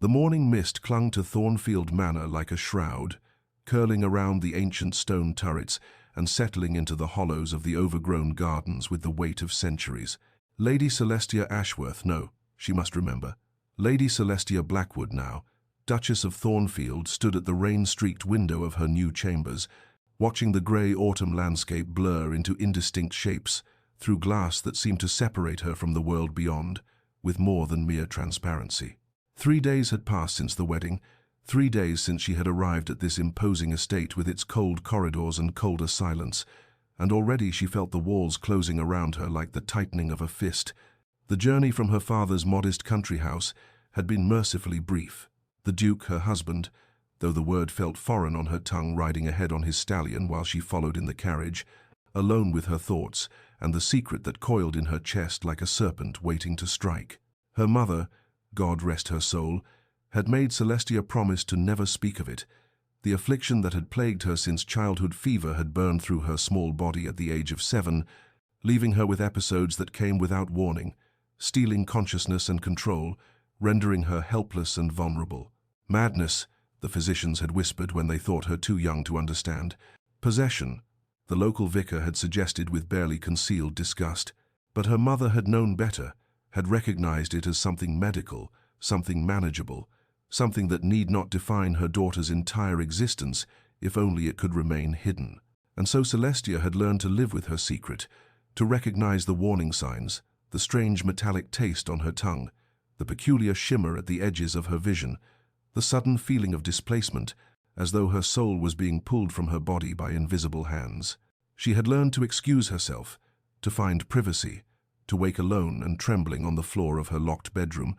The morning mist clung to Thornfield Manor like a shroud, curling around the ancient stone turrets and settling into the hollows of the overgrown gardens with the weight of centuries. Lady Celestia Ashworth, no, she must remember. Lady Celestia Blackwood now, Duchess of Thornfield, stood at the rain-streaked window of her new chambers, watching the grey autumn landscape blur into indistinct shapes through glass that seemed to separate her from the world beyond, with more than mere transparency. 3 days had passed since the wedding, 3 days since she had arrived at this imposing estate with its cold corridors and colder silence, and already she felt the walls closing around her like the tightening of a fist. The journey from her father's modest country house had been mercifully brief. The Duke, her husband, though the word felt foreign on her tongue, riding ahead on his stallion while she followed in the carriage, alone with her thoughts and the secret that coiled in her chest like a serpent waiting to strike. Her mother, God rest her soul, had made Celestia promise to never speak of it. The affliction that had plagued her since childhood fever had burned through her small body at the age of 7, leaving her with episodes that came without warning, stealing consciousness and control, rendering her helpless and vulnerable. Madness, the physicians had whispered when they thought her too young to understand. Possession, the local vicar had suggested with barely concealed disgust. But her mother had known better, had recognized it as something medical, something manageable, something that need not define her daughter's entire existence if only it could remain hidden. And so Celestia had learned to live with her secret, to recognize the warning signs, the strange metallic taste on her tongue, the peculiar shimmer at the edges of her vision, the sudden feeling of displacement, as though her soul was being pulled from her body by invisible hands. She had learned to excuse herself, to find privacy, to wake alone and trembling on the floor of her locked bedroom,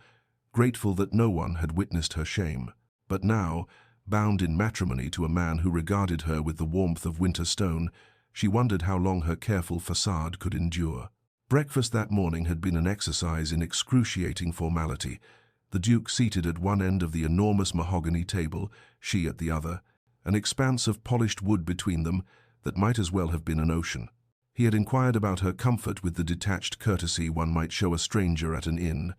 grateful that no one had witnessed her shame. But now, bound in matrimony to a man who regarded her with the warmth of winter stone, she wondered how long her careful façade could endure. Breakfast that morning had been an exercise in excruciating formality. The Duke seated at one end of the enormous mahogany table, she at the other, an expanse of polished wood between them that might as well have been an ocean. He had inquired about her comfort with the detached courtesy one might show a stranger at an inn,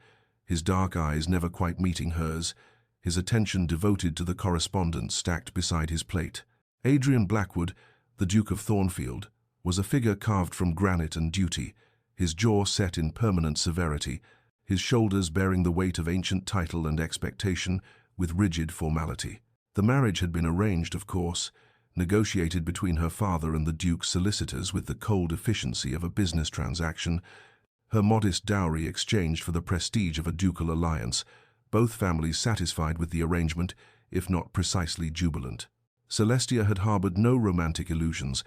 his dark eyes never quite meeting hers, his attention devoted to the correspondence stacked beside his plate. Adrian Blackwood, the Duke of Thornfield, was a figure carved from granite and duty, his jaw set in permanent severity, his shoulders bearing the weight of ancient title and expectation with rigid formality. The marriage had been arranged, of course, negotiated between her father and the Duke's solicitors with the cold efficiency of a business transaction, her modest dowry exchanged for the prestige of a ducal alliance, both families satisfied with the arrangement, if not precisely jubilant. Celestia had harbored no romantic illusions,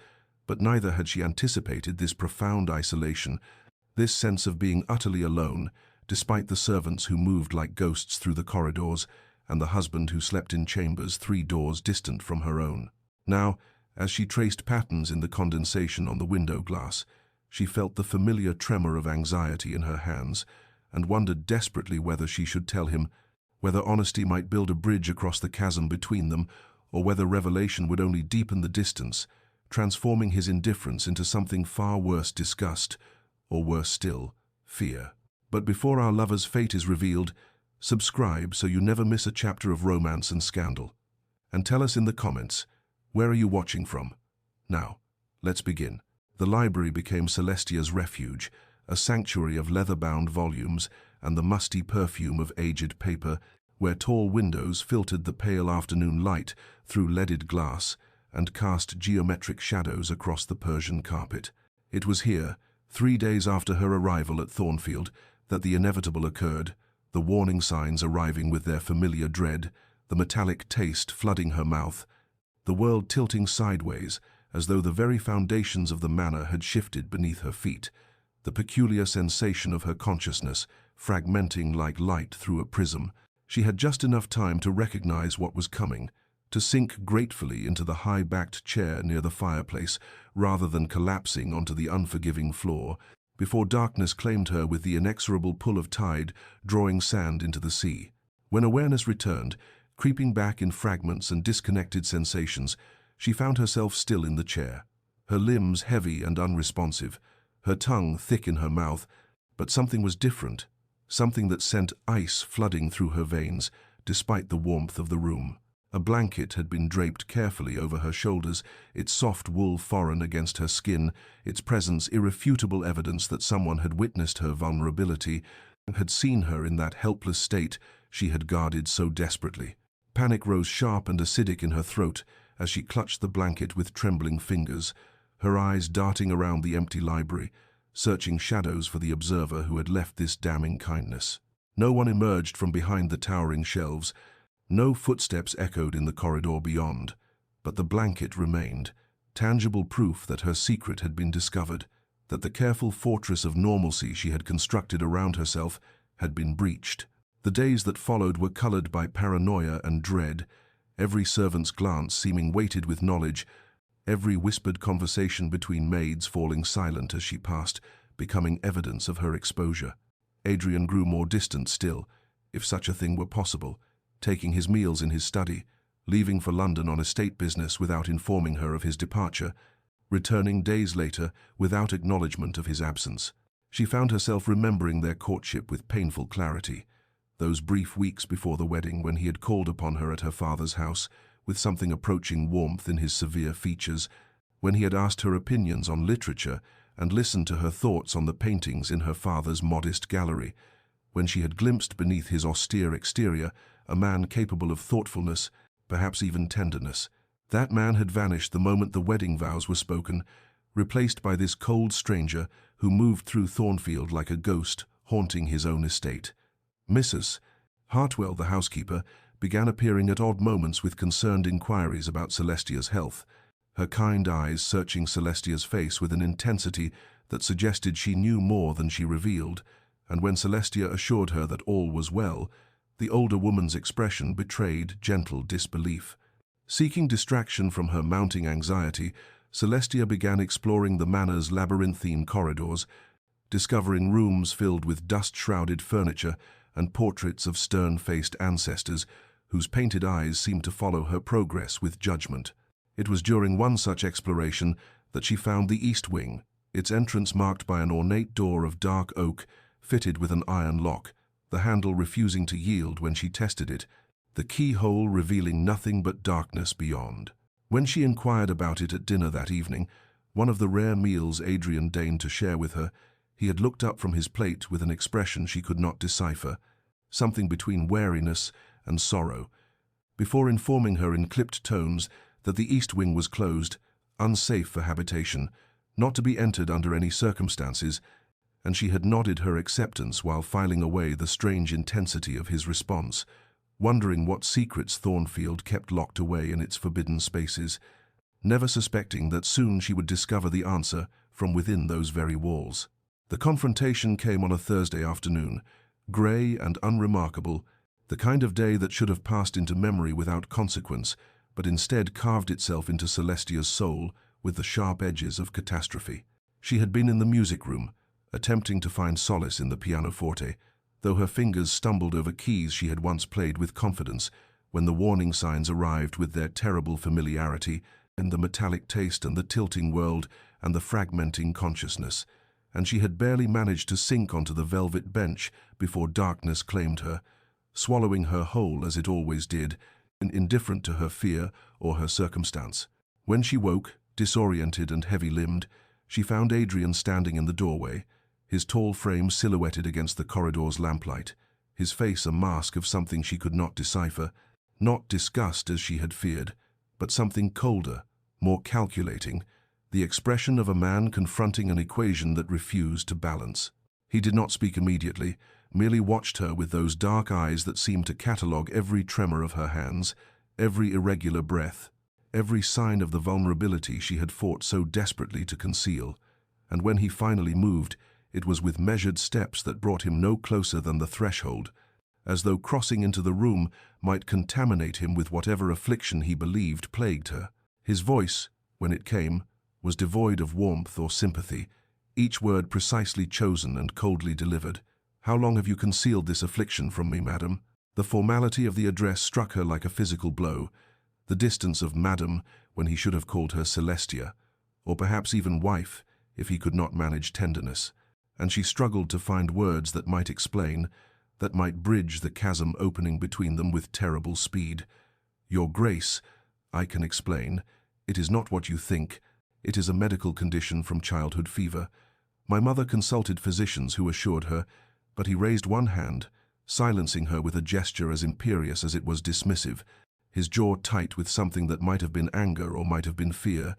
but neither had she anticipated this profound isolation, this sense of being utterly alone, despite the servants who moved like ghosts through the corridors and the husband who slept in chambers 3 doors distant from her own. Now, as she traced patterns in the condensation on the window glass, she felt the familiar tremor of anxiety in her hands and wondered desperately whether she should tell him, whether honesty might build a bridge across the chasm between them, or whether revelation would only deepen the distance, transforming his indifference into something far worse, disgust, or worse still, fear. But before our lover's fate is revealed, subscribe so you never miss a chapter of romance and scandal. And tell us in the comments, where are you watching from? Now, let's begin. The library became Celestia's refuge, a sanctuary of leather-bound volumes and the musty perfume of aged paper, where tall windows filtered the pale afternoon light through leaded glass and cast geometric shadows across the Persian carpet. It was here, 3 days after her arrival at Thornfield, that the inevitable occurred, the warning signs arriving with their familiar dread, the metallic taste flooding her mouth, the world tilting sideways as though the very foundations of the manor had shifted beneath her feet, the peculiar sensation of her consciousness fragmenting like light through a prism. She had just enough time to recognize what was coming, to sink gratefully into the high-backed chair near the fireplace rather than collapsing onto the unforgiving floor, before darkness claimed her with the inexorable pull of tide drawing sand into the sea. When awareness returned, creeping back in fragments and disconnected sensations, she found herself still in the chair, her limbs heavy and unresponsive, her tongue thick in her mouth, but something was different, something that sent ice flooding through her veins, despite the warmth of the room. A blanket had been draped carefully over her shoulders, its soft wool foreign against her skin, its presence irrefutable evidence that someone had witnessed her vulnerability and had seen her in that helpless state she had guarded so desperately. Panic rose sharp and acidic in her throat as she clutched the blanket with trembling fingers, her eyes darting around the empty library, searching shadows for the observer who had left this damning kindness. No one emerged from behind the towering shelves. No footsteps echoed in the corridor beyond, but the blanket remained, tangible proof that her secret had been discovered, that the careful fortress of normalcy she had constructed around herself had been breached. The days that followed were colored by paranoia and dread, every servant's glance seeming weighted with knowledge, every whispered conversation between maids falling silent as she passed, becoming evidence of her exposure. Adrian grew more distant still, if such a thing were possible, taking his meals in his study, leaving for London on estate business without informing her of his departure, returning days later without acknowledgement of his absence. She found herself remembering their courtship with painful clarity, those brief weeks before the wedding when he had called upon her at her father's house, with something approaching warmth in his severe features, when he had asked her opinions on literature and listened to her thoughts on the paintings in her father's modest gallery, when she had glimpsed beneath his austere exterior a man capable of thoughtfulness, perhaps even tenderness. That man had vanished the moment the wedding vows were spoken, replaced by this cold stranger who moved through Thornfield like a ghost, haunting his own estate. Mrs. Hartwell, the housekeeper, began appearing at odd moments with concerned inquiries about Celestia's health, her kind eyes searching Celestia's face with an intensity that suggested she knew more than she revealed, and when Celestia assured her that all was well, the older woman's expression betrayed gentle disbelief. Seeking distraction from her mounting anxiety, Celestia began exploring the manor's labyrinthine corridors, discovering rooms filled with dust-shrouded furniture and portraits of stern-faced ancestors whose painted eyes seemed to follow her progress with judgment. It was during one such exploration that she found the east wing, its entrance marked by an ornate door of dark oak fitted with an iron lock, the handle refusing to yield when she tested it, the keyhole revealing nothing but darkness beyond. When she inquired about it at dinner that evening, one of the rare meals Adrian deigned to share with her, he had looked up from his plate with an expression she could not decipher, something between wariness and sorrow, before informing her in clipped tones that the east wing was closed, unsafe for habitation, not to be entered under any circumstances, and she had nodded her acceptance while filing away the strange intensity of his response, wondering what secrets Thornfield kept locked away in its forbidden spaces, never suspecting that soon she would discover the answer from within those very walls. The confrontation came on a Thursday afternoon, grey and unremarkable, the kind of day that should have passed into memory without consequence, but instead carved itself into Celestia's soul with the sharp edges of catastrophe. She had been in the music room, attempting to find solace in the pianoforte, though her fingers stumbled over keys she had once played with confidence, when the warning signs arrived with their terrible familiarity, and the metallic taste and the tilting world and the fragmenting consciousness, and she had barely managed to sink onto the velvet bench before darkness claimed her, swallowing her whole as it always did, and indifferent to her fear or her circumstance. When she woke, disoriented and heavy-limbed, she found Adrian standing in the doorway, his tall frame silhouetted against the corridor's lamplight, his face a mask of something she could not decipher, not disgust as she had feared, but something colder, more calculating, the expression of a man confronting an equation that refused to balance. He did not speak immediately, merely watched her with those dark eyes that seemed to catalogue every tremor of her hands, every irregular breath, every sign of the vulnerability she had fought so desperately to conceal. And when he finally moved, it was with measured steps that brought him no closer than the threshold, as though crossing into the room might contaminate him with whatever affliction he believed plagued her. His voice, when it came, was devoid of warmth or sympathy, each word precisely chosen and coldly delivered. "How long have you concealed this affliction from me, madam?" The formality of the address struck her like a physical blow, the distance of madam when he should have called her Celestia, or perhaps even wife, if he could not manage tenderness, and she struggled to find words that might explain, that might bridge the chasm opening between them with terrible speed. "Your Grace, I can explain. It is not what you think. It is a medical condition from childhood fever. My mother consulted physicians who assured her, but he raised one hand, silencing her with a gesture as imperious as it was dismissive, his jaw tight with something that might have been anger or might have been fear.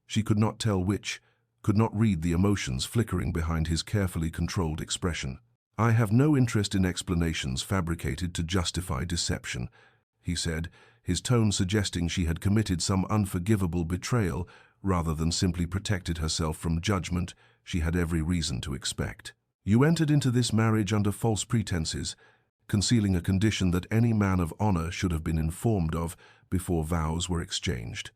She could not tell which, could not read the emotions flickering behind his carefully controlled expression. "I have no interest in explanations fabricated to justify deception," he said, his tone suggesting she had committed some unforgivable betrayal rather than simply protected herself from judgment she had every reason to expect. "You entered into this marriage under false pretenses, concealing a condition that any man of honor should have been informed of before vows were exchanged."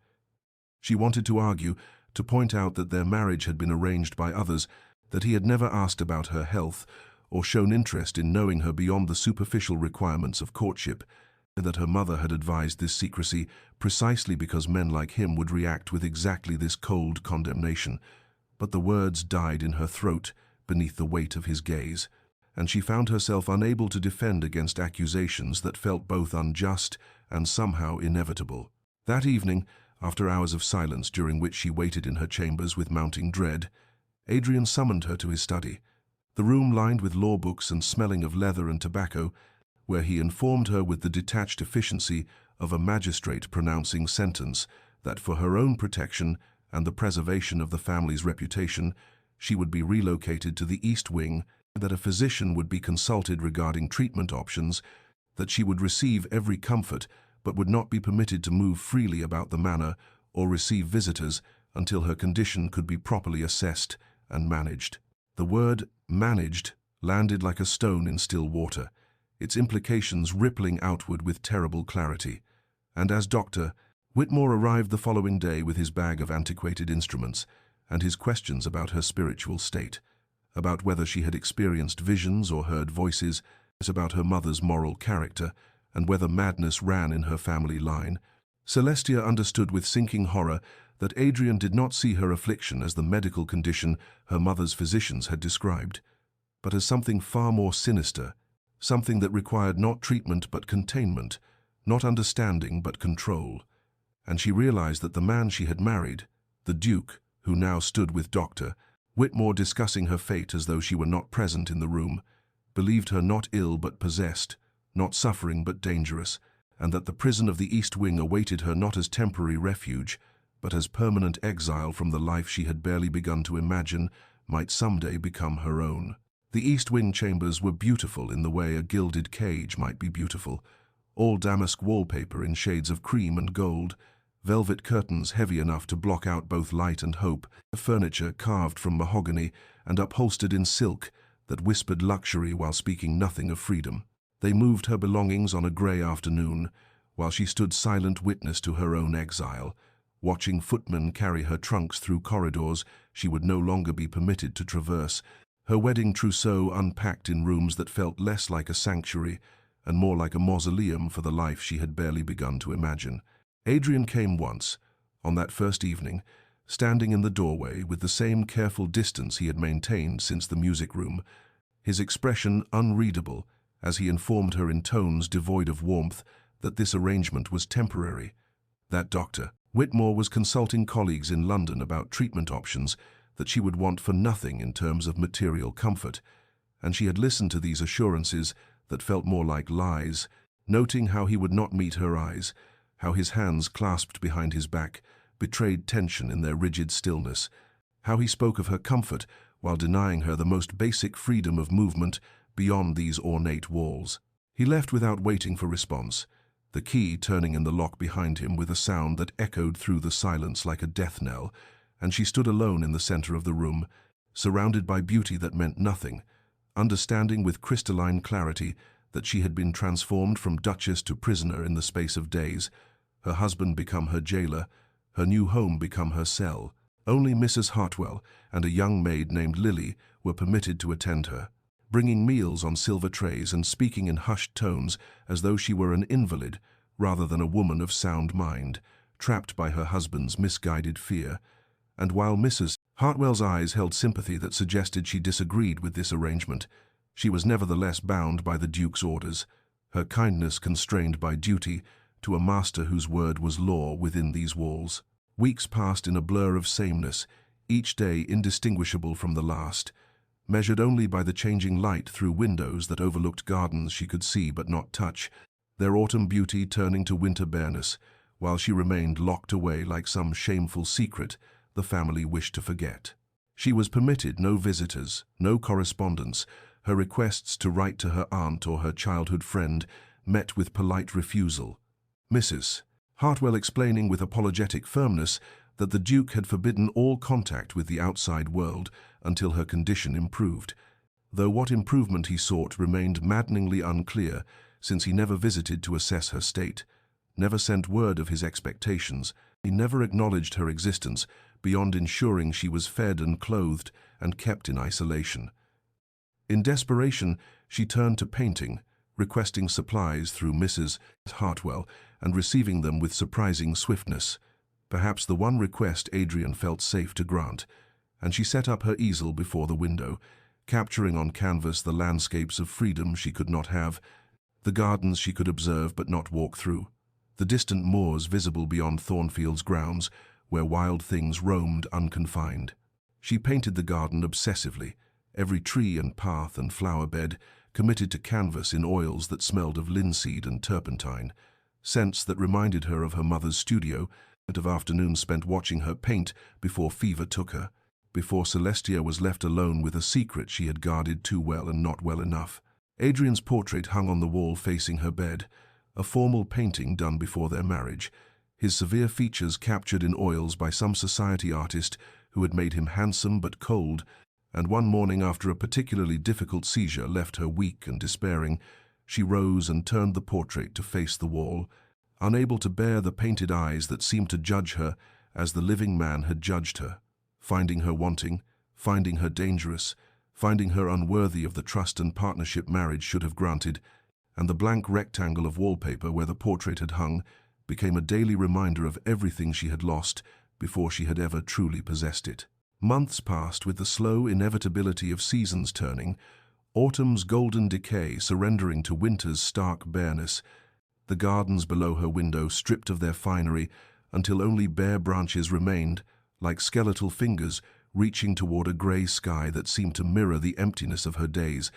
She wanted to argue, to point out that their marriage had been arranged by others, that he had never asked about her health or shown interest in knowing her beyond the superficial requirements of courtship, and that her mother had advised this secrecy precisely because men like him would react with exactly this cold condemnation. But the words died in her throat beneath the weight of his gaze, and she found herself unable to defend against accusations that felt both unjust and somehow inevitable. That evening, after hours of silence during which she waited in her chambers with mounting dread, Adrian summoned her to his study, the room lined with law books and smelling of leather and tobacco, where he informed her with the detached efficiency of a magistrate pronouncing sentence that for her own protection and the preservation of the family's reputation, she would be relocated to the East Wing, that a physician would be consulted regarding treatment options, that she would receive every comfort but would not be permitted to move freely about the manor or receive visitors until her condition could be properly assessed and managed. The word "managed" landed like a stone in still water, its implications rippling outward with terrible clarity. And as doctor, Whitmore arrived the following day with his bag of antiquated instruments and his questions about her spiritual state, about whether she had experienced visions or heard voices, about her mother's moral character, and whether madness ran in her family line. Celestia understood with sinking horror that Adrian did not see her affliction as the medical condition her mother's physicians had described, but as something far more sinister, something that required not treatment but containment, not understanding but control. And she realized that the man she had married, the Duke, who now stood with Dr. Whitmore discussing her fate as though she were not present in the room, believed her not ill but possessed, not suffering but dangerous, and that the prison of the East Wing awaited her not as temporary refuge, but as permanent exile from the life she had barely begun to imagine might someday become her own. The East Wing chambers were beautiful in the way a gilded cage might be beautiful, all damask wallpaper in shades of cream and gold, velvet curtains heavy enough to block out both light and hope, furniture carved from mahogany and upholstered in silk that whispered luxury while speaking nothing of freedom. They moved her belongings on a grey afternoon, while she stood silent witness to her own exile, watching footmen carry her trunks through corridors she would no longer be permitted to traverse, her wedding trousseau unpacked in rooms that felt less like a sanctuary and more like a mausoleum for the life she had barely begun to imagine. Adrian came once, on that first evening, standing in the doorway with the same careful distance he had maintained since the music room, his expression unreadable as he informed her in tones devoid of warmth that this arrangement was temporary. That Dr. Whitmore was consulting colleagues in London about treatment options that she would want for nothing in terms of material comfort, and she had listened to these assurances that felt more like lies, noting how he would not meet her eyes, how his hands clasped behind his back betrayed tension in their rigid stillness, how he spoke of her comfort while denying her the most basic freedom of movement beyond these ornate walls. He left without waiting for response, the key turning in the lock behind him with a sound that echoed through the silence like a death knell, and she stood alone in the center of the room, surrounded by beauty that meant nothing, understanding with crystalline clarity that she had been transformed from duchess to prisoner in the space of days, her husband become her jailer, her new home become her cell. Only Mrs. Hartwell and a young maid named Lily were permitted to attend her, bringing meals on silver trays and speaking in hushed tones as though she were an invalid rather than a woman of sound mind, trapped by her husband's misguided fear. And while Mrs. Hartwell's eyes held sympathy that suggested she disagreed with this arrangement, She was nevertheless bound by the Duke's orders, her kindness constrained by duty to a master whose word was law within these walls. Weeks passed in a blur of sameness, each day indistinguishable from the last, measured only by the changing light through windows that overlooked gardens she could see but not touch, their autumn beauty turning to winter bareness, while she remained locked away like some shameful secret the family wished to forget. She was permitted no visitors, no correspondence. Her requests to write to her aunt or her childhood friend met with polite refusal. Mrs. Hartwell explaining with apologetic firmness that the Duke had forbidden all contact with the outside world until her condition improved, though what improvement he sought remained maddeningly unclear, since he never visited to assess her state, never sent word of his expectations. He never acknowledged her existence beyond ensuring she was fed and clothed and kept in isolation. In desperation, she turned to painting, requesting supplies through Mrs. Hartwell and receiving them with surprising swiftness, perhaps the one request Adrian felt safe to grant, and she set up her easel before the window, capturing on canvas the landscapes of freedom she could not have, the gardens she could observe but not walk through, the distant moors visible beyond Thornfield's grounds, where wild things roamed unconfined. She painted the garden obsessively, every tree and path and flower bed committed to canvas in oils that smelled of linseed and turpentine, scents that reminded her of her mother's studio, and of afternoons spent watching her paint before fever took her, before Celestia was left alone with a secret she had guarded too well and not well enough. Adrian's portrait hung on the wall facing her bed, a formal painting done before their marriage, his severe features captured in oils by some society artist who had made him handsome but cold, and one morning after a particularly difficult seizure left her weak and despairing, she rose and turned the portrait to face the wall, unable to bear the painted eyes that seemed to judge her as the living man had judged her, finding her wanting, finding her dangerous, finding her unworthy of the trust and partnership marriage should have granted, and the blank rectangle of wallpaper where the portrait had hung became a daily reminder of everything she had lost before she had ever truly possessed it. Months passed with the slow inevitability of seasons turning, autumn's golden decay surrendering to winter's stark bareness, the gardens below her window stripped of their finery until only bare branches remained, like skeletal fingers reaching toward a grey sky that seemed to mirror the emptiness of her days,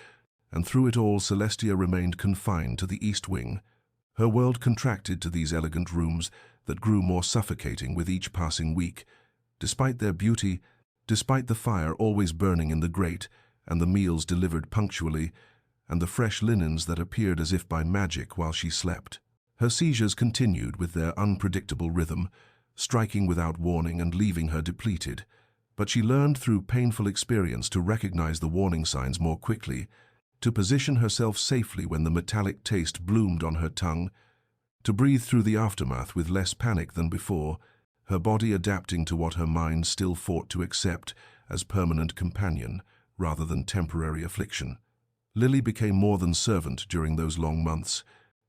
and through it all Celestia remained confined to the east wing. Her world contracted to these elegant rooms that grew more suffocating with each passing week. Despite their beauty, despite the fire always burning in the grate, and the meals delivered punctually, and the fresh linens that appeared as if by magic while she slept. Her seizures continued with their unpredictable rhythm, striking without warning and leaving her depleted. But she learned through painful experience to recognize the warning signs more quickly, to position herself safely when the metallic taste bloomed on her tongue, to breathe through the aftermath with less panic than before, her body adapting to what her mind still fought to accept as permanent companion rather than temporary affliction. Lily became more than servant during those long months,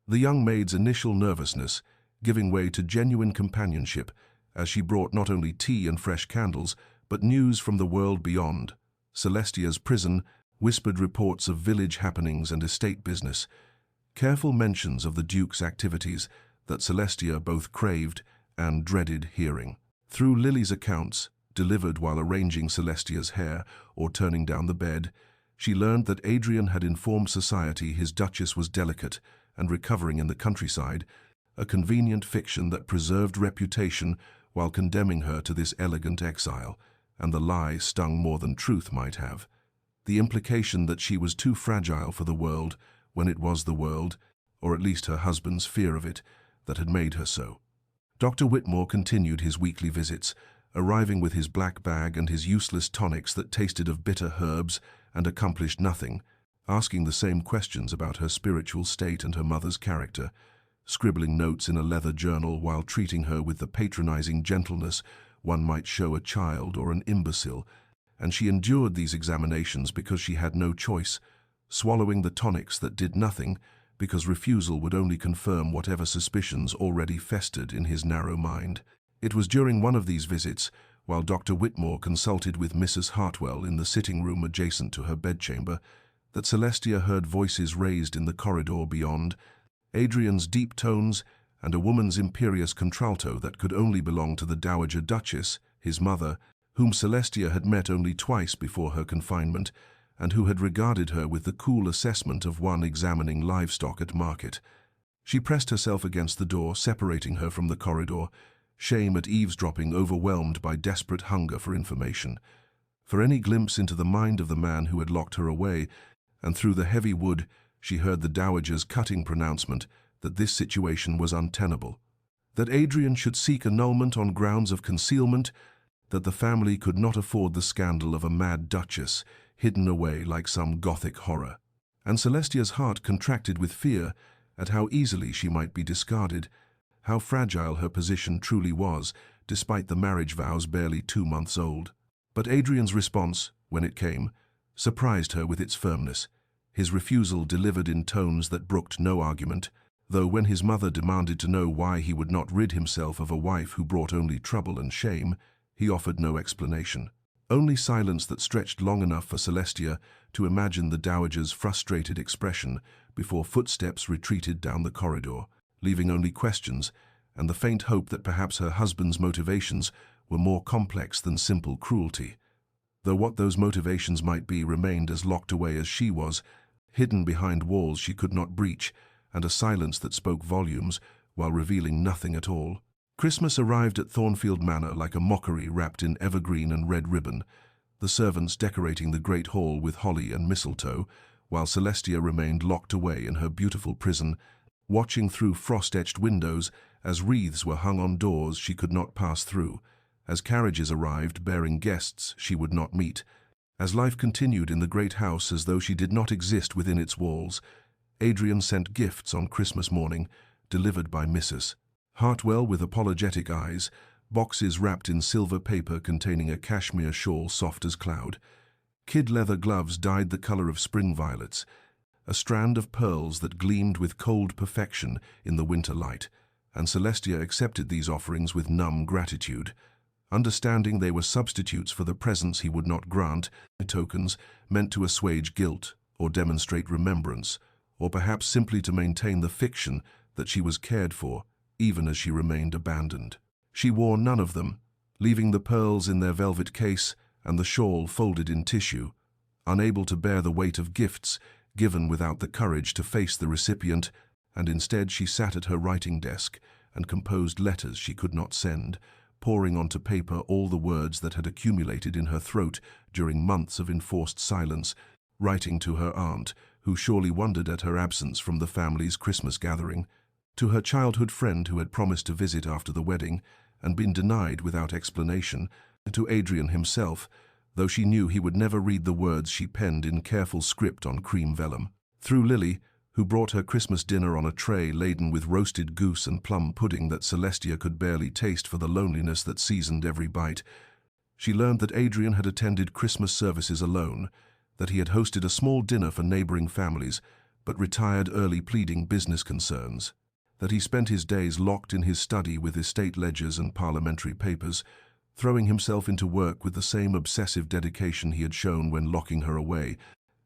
the young maid's initial nervousness giving way to genuine companionship as she brought not only tea and fresh candles, but news from the world beyond, Celestia's prison, whispered reports of village happenings and estate business, careful mentions of the Duke's activities that Celestia both craved and dreaded hearing. Through Lily's accounts, delivered while arranging Celestia's hair or turning down the bed, she learned that Adrian had informed society his Duchess was delicate and recovering in the countryside, a convenient fiction that preserved reputation while condemning her to this elegant exile, and the lie stung more than truth might have. The implication that she was too fragile for the world when it was the world, or at least her husband's fear of it, that had made her so. Dr. Whitmore continued his weekly visits, arriving with his black bag and his useless tonics that tasted of bitter herbs and accomplished nothing, asking the same questions about her spiritual state and her mother's character, scribbling notes in a leather journal while treating her with the patronizing gentleness one might show a child or an imbecile, and she endured these examinations because she had no choice, swallowing the tonics that did nothing because refusal would only confirm whatever suspicions already festered in his narrow mind. It was during one of these visits, while Dr. Whitmore consulted with Mrs. Hartwell in the sitting room adjacent to her bedchamber, that Celestia heard voices raised in the corridor beyond, Adrian's deep tones, and a woman's imperious contralto that could only belong to the Dowager Duchess, his mother, whom Celestia had met only twice before her confinement, and who had regarded her with the cool assessment of one examining livestock at market. She pressed herself against the door, separating her from the corridor, shame at eavesdropping overwhelmed by desperate hunger for information. For any glimpse into the mind of the man who had locked her away, and through the heavy wood she heard the Dowager's cutting pronouncement that this situation was untenable, that Adrian should seek annulment on grounds of concealment, that the family could not afford the scandal of a mad duchess hidden away like some Gothic horror. And Celestia's heart contracted with fear at how easily she might be discarded, how fragile her position truly was, despite the marriage vows barely 2 months old. But Adrian's response, when it came, surprised her with its firmness, his refusal delivered in tones that brooked no argument, though when his mother demanded to know why he would not rid himself of a wife who brought only trouble and shame, he offered no explanation. Only silence that stretched long enough for Celestia to imagine the Dowager's frustrated expression before footsteps retreated down the corridor, leaving only questions and the faint hope that perhaps her husband's motivations were more complex than simple cruelty. Though what those motivations might be remained as locked away as she was, hidden behind walls she could not breach, and a silence that spoke volumes while revealing nothing at all. Christmas arrived at Thornfield Manor like a mockery wrapped in evergreen and red ribbon, the servants decorating the great hall with holly and mistletoe, while Celestia remained locked away in her beautiful prison, watching through frost-etched windows as wreaths were hung on doors she could not pass through, as carriages arrived bearing guests she would not meet, as life continued in the great house as though she did not exist within its walls. Adrian sent gifts on Christmas morning, delivered by Mrs. Hartwell with apologetic eyes, boxes wrapped in silver paper containing a cashmere shawl soft as cloud, kid leather gloves dyed the color of spring violets, a strand of pearls that gleamed with cold perfection in the winter light, and Celestia accepted these offerings with numb gratitude, understanding they were substitutes for the presents he would not grant, tokens meant to assuage guilt or demonstrate remembrance, or perhaps simply to maintain the fiction that she was cared for, even as she remained abandoned. She wore none of them, leaving the pearls in their velvet case and the shawl folded in tissue, unable to bear the weight of gifts given without the courage to face the recipient, and instead she sat at her writing desk and composed letters she could not send, pouring onto paper all the words that had accumulated in her throat during months of enforced silence, writing to her aunt, who surely wondered at her absence from the family's Christmas gathering, to her childhood friend who had promised to visit after the wedding and been denied without explanation, to Adrian himself, though she knew he would never read the words she penned in careful script on cream vellum. Through Lily, who brought her Christmas dinner on a tray laden with roasted goose and plum pudding that Celestia could barely taste for the loneliness that seasoned every bite, she learned that Adrian had attended Christmas services alone, that he had hosted a small dinner for neighboring families, but retired early pleading business concerns, that he spent his days locked in his study with estate ledgers and parliamentary papers, throwing himself into work with the same obsessive dedication he had shown when locking her away,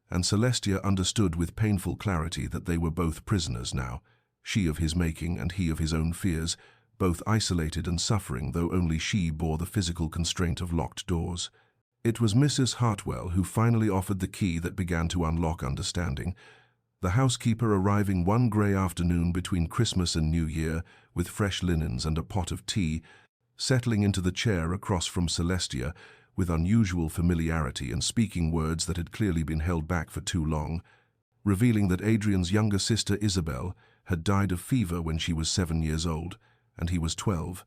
and Celestia understood with painful clarity that they were both prisoners now, she of his making and he of his own fears, both isolated and suffering, though only she bore the physical constraint of locked doors. It was Mrs. Hartwell who finally offered the key that began to unlock understanding, the housekeeper arriving one grey afternoon between Christmas and New Year with fresh linens and a pot of tea, settling into the chair across from Celestia with unusual familiarity and speaking words that had clearly been held back for too long, revealing that Adrian's younger sister Isabel had died of fever when she was 7 years old, and he was 12,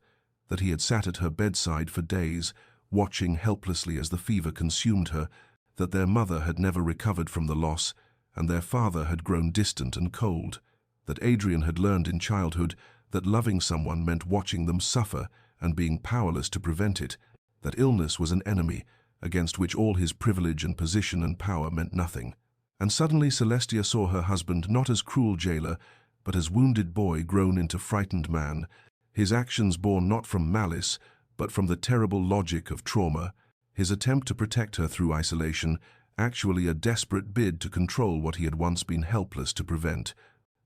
that he had sat at her bedside for days, watching helplessly as the fever consumed her, that their mother had never recovered from the loss, and their father had grown distant and cold, that Adrian had learned in childhood that loving someone meant watching them suffer and being powerless to prevent it, that illness was an enemy against which all his privilege and position and power meant nothing. And suddenly Celestia saw her husband not as cruel jailer, but as wounded boy grown into frightened man, his actions born not from malice, but from the terrible logic of trauma, his attempt to protect her through isolation, actually a desperate bid to control what he had once been helpless to prevent.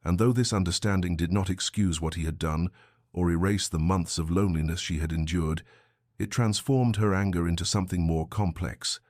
And though this understanding did not excuse what he had done, or erase the months of loneliness she had endured, it transformed her anger into something more complex,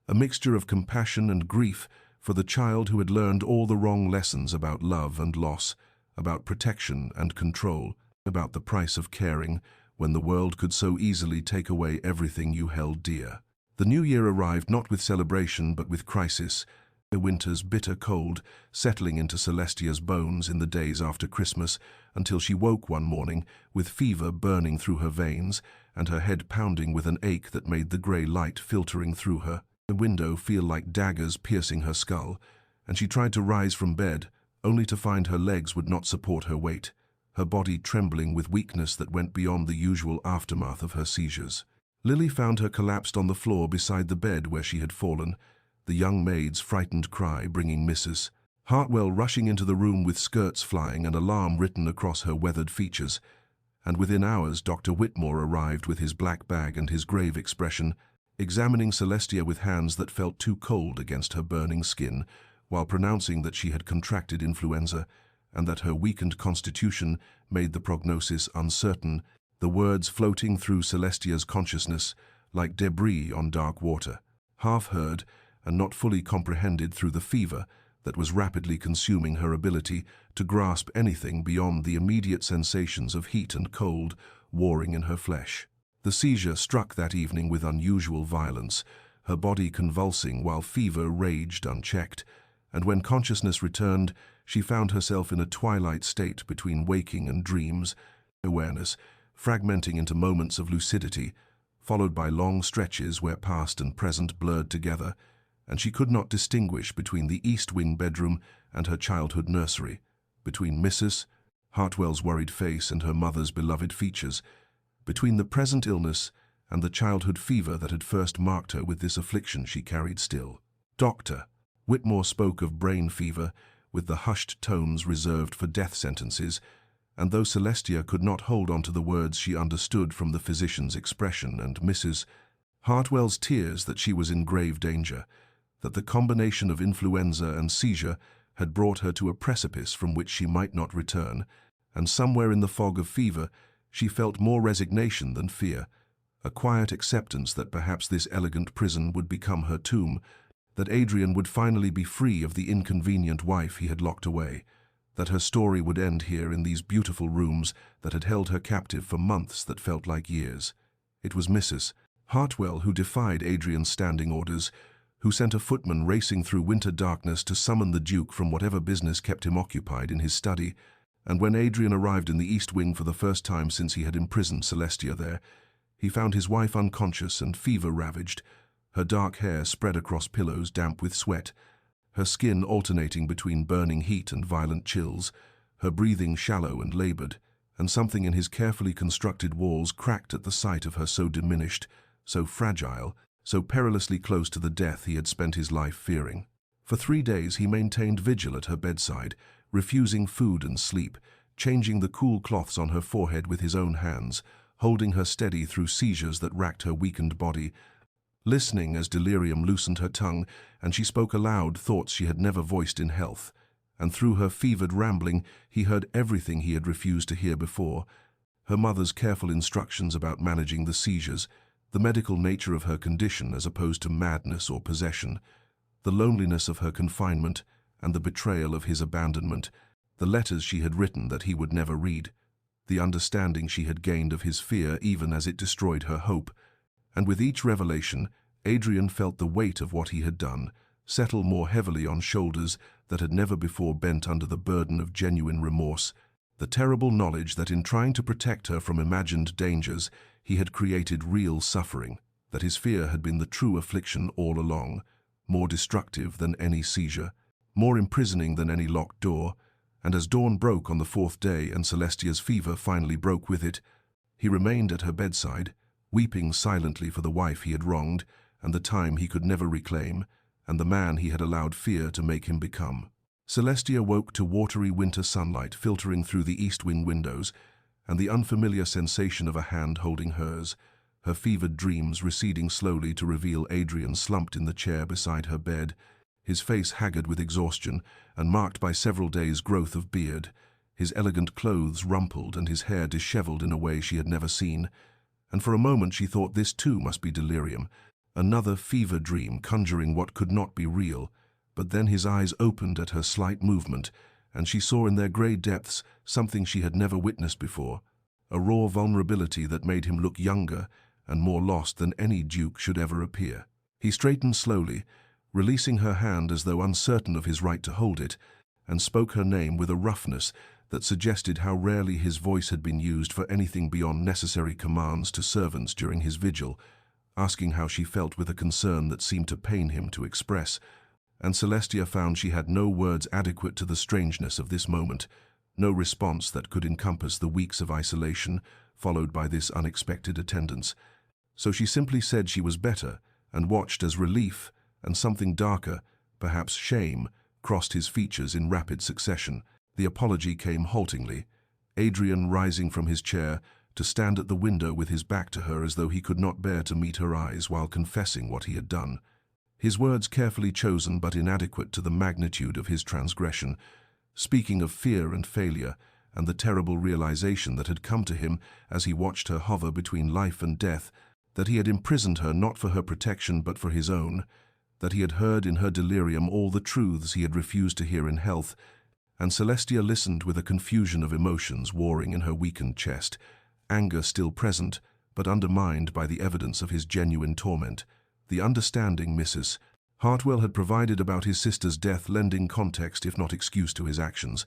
a mixture of compassion and grief for the child who had learned all the wrong lessons about love and loss, about protection and control, about the price of caring when the world could so easily take away everything you held dear. The new year arrived not with celebration but with crisis, the winter's bitter cold settling into Celestia's bones in the days after Christmas until she woke one morning with fever burning through her veins and her head pounding with an ache that made the grey light filtering through her the window feel like daggers piercing her skull, and she tried to rise from bed, only to find her legs would not support her weight, her body trembling with weakness that went beyond the usual aftermath of her seizures. Lily found her collapsed on the floor beside the bed where she had fallen, the young maid's frightened cry bringing Mrs. Hartwell rushing into the room with skirts flying and alarm written across her weathered features, and within hours Dr. Whitmore arrived with his black bag and his grave expression, examining Celestia with hands that felt too cold against her burning skin, while pronouncing that she had contracted influenza and that her weakened constitution made the prognosis uncertain, the words floating through Celestia's consciousness like debris on dark water, half heard and not fully comprehended through the fever that was rapidly consuming her ability to grasp anything beyond the immediate sensations of heat and cold warring in her flesh. The seizure struck that evening with unusual violence, her body convulsing while fever raged unchecked, and when consciousness returned, she found herself in a twilight state between waking and dreams, awareness fragmenting into moments of lucidity, followed by long stretches where past and present blurred together, and she could not distinguish between the East Wing bedroom and her childhood nursery, between Mrs. Hartwell's worried face and her mother's beloved features, between the present illness and the childhood fever that had first marked her with this affliction she carried still. Dr. Whitmore spoke of brain fever with the hushed tones reserved for death sentences, and though Celestia could not hold on to the words she understood from the physician's expression and Mrs. Hartwell's tears that she was in grave danger, that the combination of influenza and seizure had brought her to a precipice from which she might not return, and somewhere in the fog of fever she felt more resignation than fear, a quiet acceptance that perhaps this elegant prison would become her tomb, that Adrian would finally be free of the inconvenient wife he had locked away, that her story would end here in these beautiful rooms that had held her captive for months that felt like years. It was Mrs. Hartwell who defied Adrian's standing orders, who sent a footman racing through winter darkness to summon the Duke from whatever business kept him occupied in his study, and when Adrian arrived in the East Wing for the first time since he had imprisoned Celestia there, he found his wife unconscious and fever-ravaged, her dark hair spread across pillows damp with sweat, her skin alternating between burning heat and violent chills, her breathing shallow and labored, and something in his carefully constructed walls cracked at the sight of her so diminished, so fragile, so perilously close to the death he had spent his life fearing. For 3 days he maintained vigil at her bedside, refusing food and sleep, changing the cool cloths on her forehead with his own hands, holding her steady through seizures that racked her weakened body, listening as delirium loosened her tongue and she spoke aloud thoughts she had never voiced in health, and through her fevered rambling he heard everything he had refused to hear before, her mother's careful instructions about managing the seizures, the medical nature of her condition as opposed to madness or possession, the loneliness of her confinement and the betrayal of his abandonment, the letters she had written that he would never read, the understanding she had gained of his fear even as it destroyed her hope, and with each revelation, Adrian felt the weight of what he had done settle more heavily on shoulders that had never before bent under the burden of genuine remorse, the terrible knowledge that in trying to protect her from imagined dangers, he had created real suffering, that his fear had been the true affliction all along, more destructive than any seizure, more imprisoning than any locked door, and as dawn broke on the 4th day and Celestia's fever finally broke with it, he remained at her bedside, weeping silently for the wife he had wronged and the time he could never reclaim, and the man he had allowed fear to make him become. Celestia woke to watery winter sunlight filtering through the East Wing windows and the unfamiliar sensation of a hand holding hers, her fevered dreams receding slowly to reveal Adrian slumped in the chair beside her bed, his face haggard with exhaustion and marked by several days' growth of beard, his elegant clothes rumpled and his hair disheveled in a way she had never seen. And for a moment she thought this too must be delirium, another fever dream conjuring what could not be real. But then his eyes opened at her slight movement, and she saw in their grey depths something she had never witnessed before, a raw vulnerability that made him look younger and more lost than any duke should ever appear. He straightened slowly, releasing her hand as though uncertain of his right to hold it, and spoke her name with a roughness that suggested how rarely his voice had been used for anything beyond necessary commands to servants during his vigil, asking how she felt with a concern that seemed to pain him to express. And Celestia found she had no words adequate to the strangeness of this moment, no response that could encompass the weeks of isolation followed by this unexpected attendance. So she simply said she was better, and watched as relief and something darker, perhaps shame, crossed his features in rapid succession. The apology came haltingly, Adrian rising from his chair to stand at the window with his back to her as though he could not bear to meet her eyes while confessing what he had done. His words carefully chosen but inadequate to the magnitude of his transgression, speaking of fear and failure and the terrible realization that had come to him as he watched her hover between life and death, that he had imprisoned her not for her protection but for his own, that he had heard in her delirium all the truths he had refused to hear in health. And Celestia listened with a confusion of emotions warring in her weakened chest, anger still present, but undermined by the evidence of his genuine torment. The understanding Mrs. Hartwell had provided about his sister's death lending context if not excuse to his actions,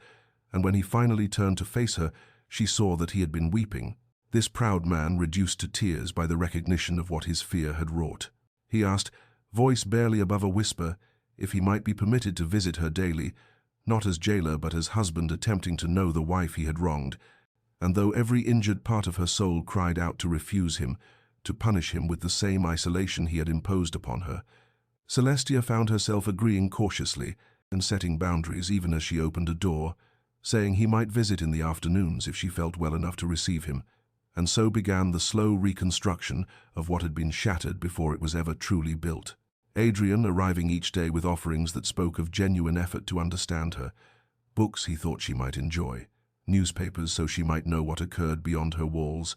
and when he finally turned to face her, she saw that he had been weeping, this proud man reduced to tears by the recognition of what his fear had wrought. He asked, voice barely above a whisper, if he might be permitted to visit her daily, not as jailer but as husband attempting to know the wife he had wronged, and though every injured part of her soul cried out to refuse him, to punish him with the same isolation he had imposed upon her, Celestia found herself agreeing cautiously and setting boundaries even as she opened a door, saying he might visit in the afternoons if she felt well enough to receive him, and so began the slow reconstruction of what had been shattered before it was ever truly built. Adrian arriving each day with offerings that spoke of genuine effort to understand her, books he thought she might enjoy, newspapers so she might know what occurred beyond her walls,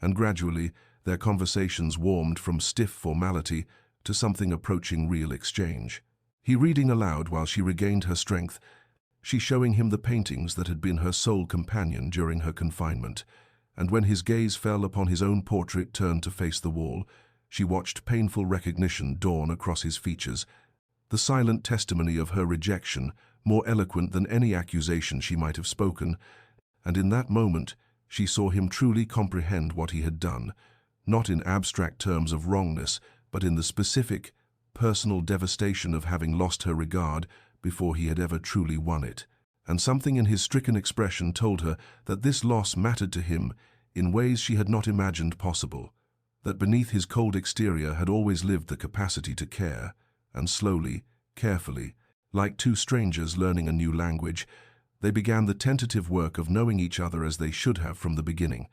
and gradually their conversations warmed from stiff formality to something approaching real exchange. He reading aloud while she regained her strength, she showing him the paintings that had been her sole companion during her confinement, and when his gaze fell upon his own portrait turned to face the wall, she watched painful recognition dawn across his features, the silent testimony of her rejection, more eloquent than any accusation she might have spoken, and in that moment she saw him truly comprehend what he had done, not in abstract terms of wrongness, but in the specific, personal devastation of having lost her regard before he had ever truly won it. And something in his stricken expression told her that this loss mattered to him in ways she had not imagined possible, that beneath his cold exterior had always lived the capacity to care, and slowly, carefully, like two strangers learning a new language, they began the tentative work of knowing each other as they should have from the beginning,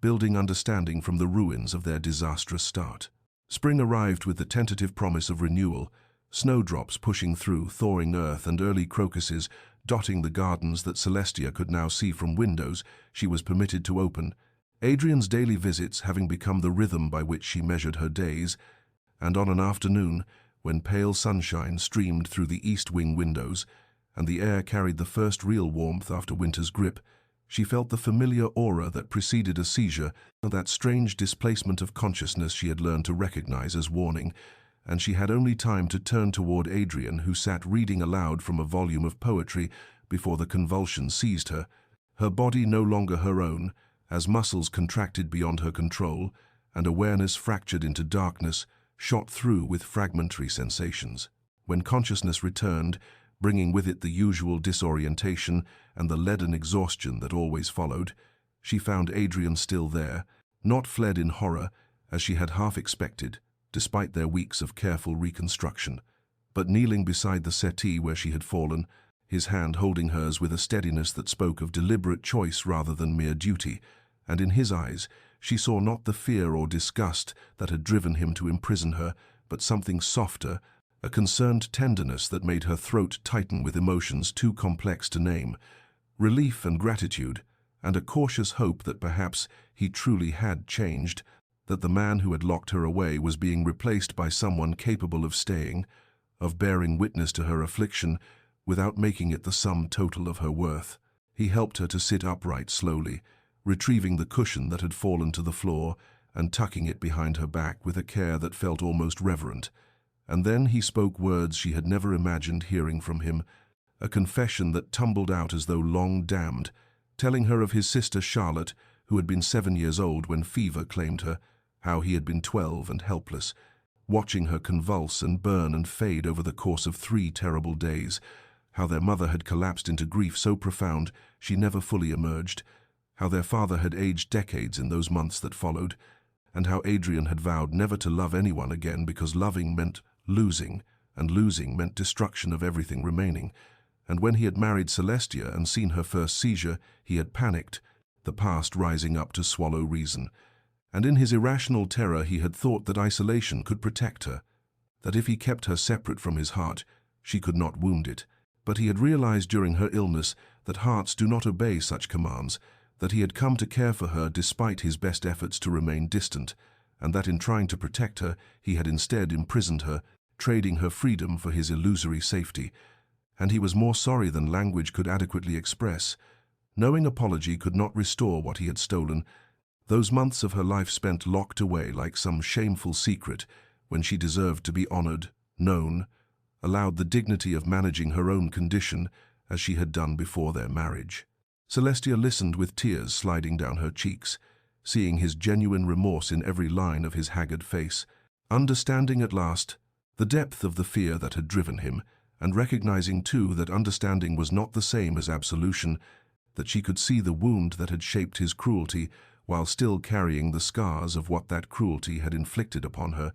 building understanding from the ruins of their disastrous start. Spring arrived with the tentative promise of renewal, snowdrops pushing through thawing earth and early crocuses dotting the gardens that Celestia could now see from windows she was permitted to open, Adrian's daily visits having become the rhythm by which she measured her days, and on an afternoon, when pale sunshine streamed through the east wing windows, and the air carried the first real warmth after winter's grip, she felt the familiar aura that preceded a seizure, that strange displacement of consciousness she had learned to recognize as warning, and she had only time to turn toward Adrian, who sat reading aloud from a volume of poetry before the convulsion seized her, her body no longer her own, as muscles contracted beyond her control, and awareness fractured into darkness, shot through with fragmentary sensations. When consciousness returned, bringing with it the usual disorientation and the leaden exhaustion that always followed, she found Adrian still there, not fled in horror, as she had half expected, despite their weeks of careful reconstruction, but kneeling beside the settee where she had fallen, his hand holding hers with a steadiness that spoke of deliberate choice rather than mere duty, and in his eyes she saw not the fear or disgust that had driven him to imprison her, but something softer, a concerned tenderness that made her throat tighten with emotions too complex to name, relief and gratitude, and a cautious hope that perhaps he truly had changed, that the man who had locked her away was being replaced by someone capable of staying, of bearing witness to her affliction, without making it the sum total of her worth. He helped her to sit upright slowly, retrieving the cushion that had fallen to the floor and tucking it behind her back with a care that felt almost reverent. And then he spoke words she had never imagined hearing from him, a confession that tumbled out as though long damned, telling her of his sister Charlotte, who had been 7 years old when fever claimed her, how he had been 12 and helpless, watching her convulse and burn and fade over the course of 3 terrible days, how their mother had collapsed into grief so profound she never fully emerged, how their father had aged decades in those months that followed, and how Adrian had vowed never to love anyone again because loving meant losing, and losing meant destruction of everything remaining. And when he had married Celestia and seen her first seizure, he had panicked, the past rising up to swallow reason. And in his irrational terror he had thought that isolation could protect her, that if he kept her separate from his heart, she could not wound it. But he had realized during her illness that hearts do not obey such commands, that he had come to care for her despite his best efforts to remain distant, and that in trying to protect her, he had instead imprisoned her, trading her freedom for his illusory safety. And he was more sorry than language could adequately express. Knowing apology could not restore what he had stolen. Those months of her life spent locked away like some shameful secret, when she deserved to be honored, known, allowed the dignity of managing her own condition, as she had done before their marriage. Celestia listened with tears sliding down her cheeks, seeing his genuine remorse in every line of his haggard face, understanding at last the depth of the fear that had driven him, and recognizing too that understanding was not the same as absolution, that she could see the wound that had shaped his cruelty while still carrying the scars of what that cruelty had inflicted upon her.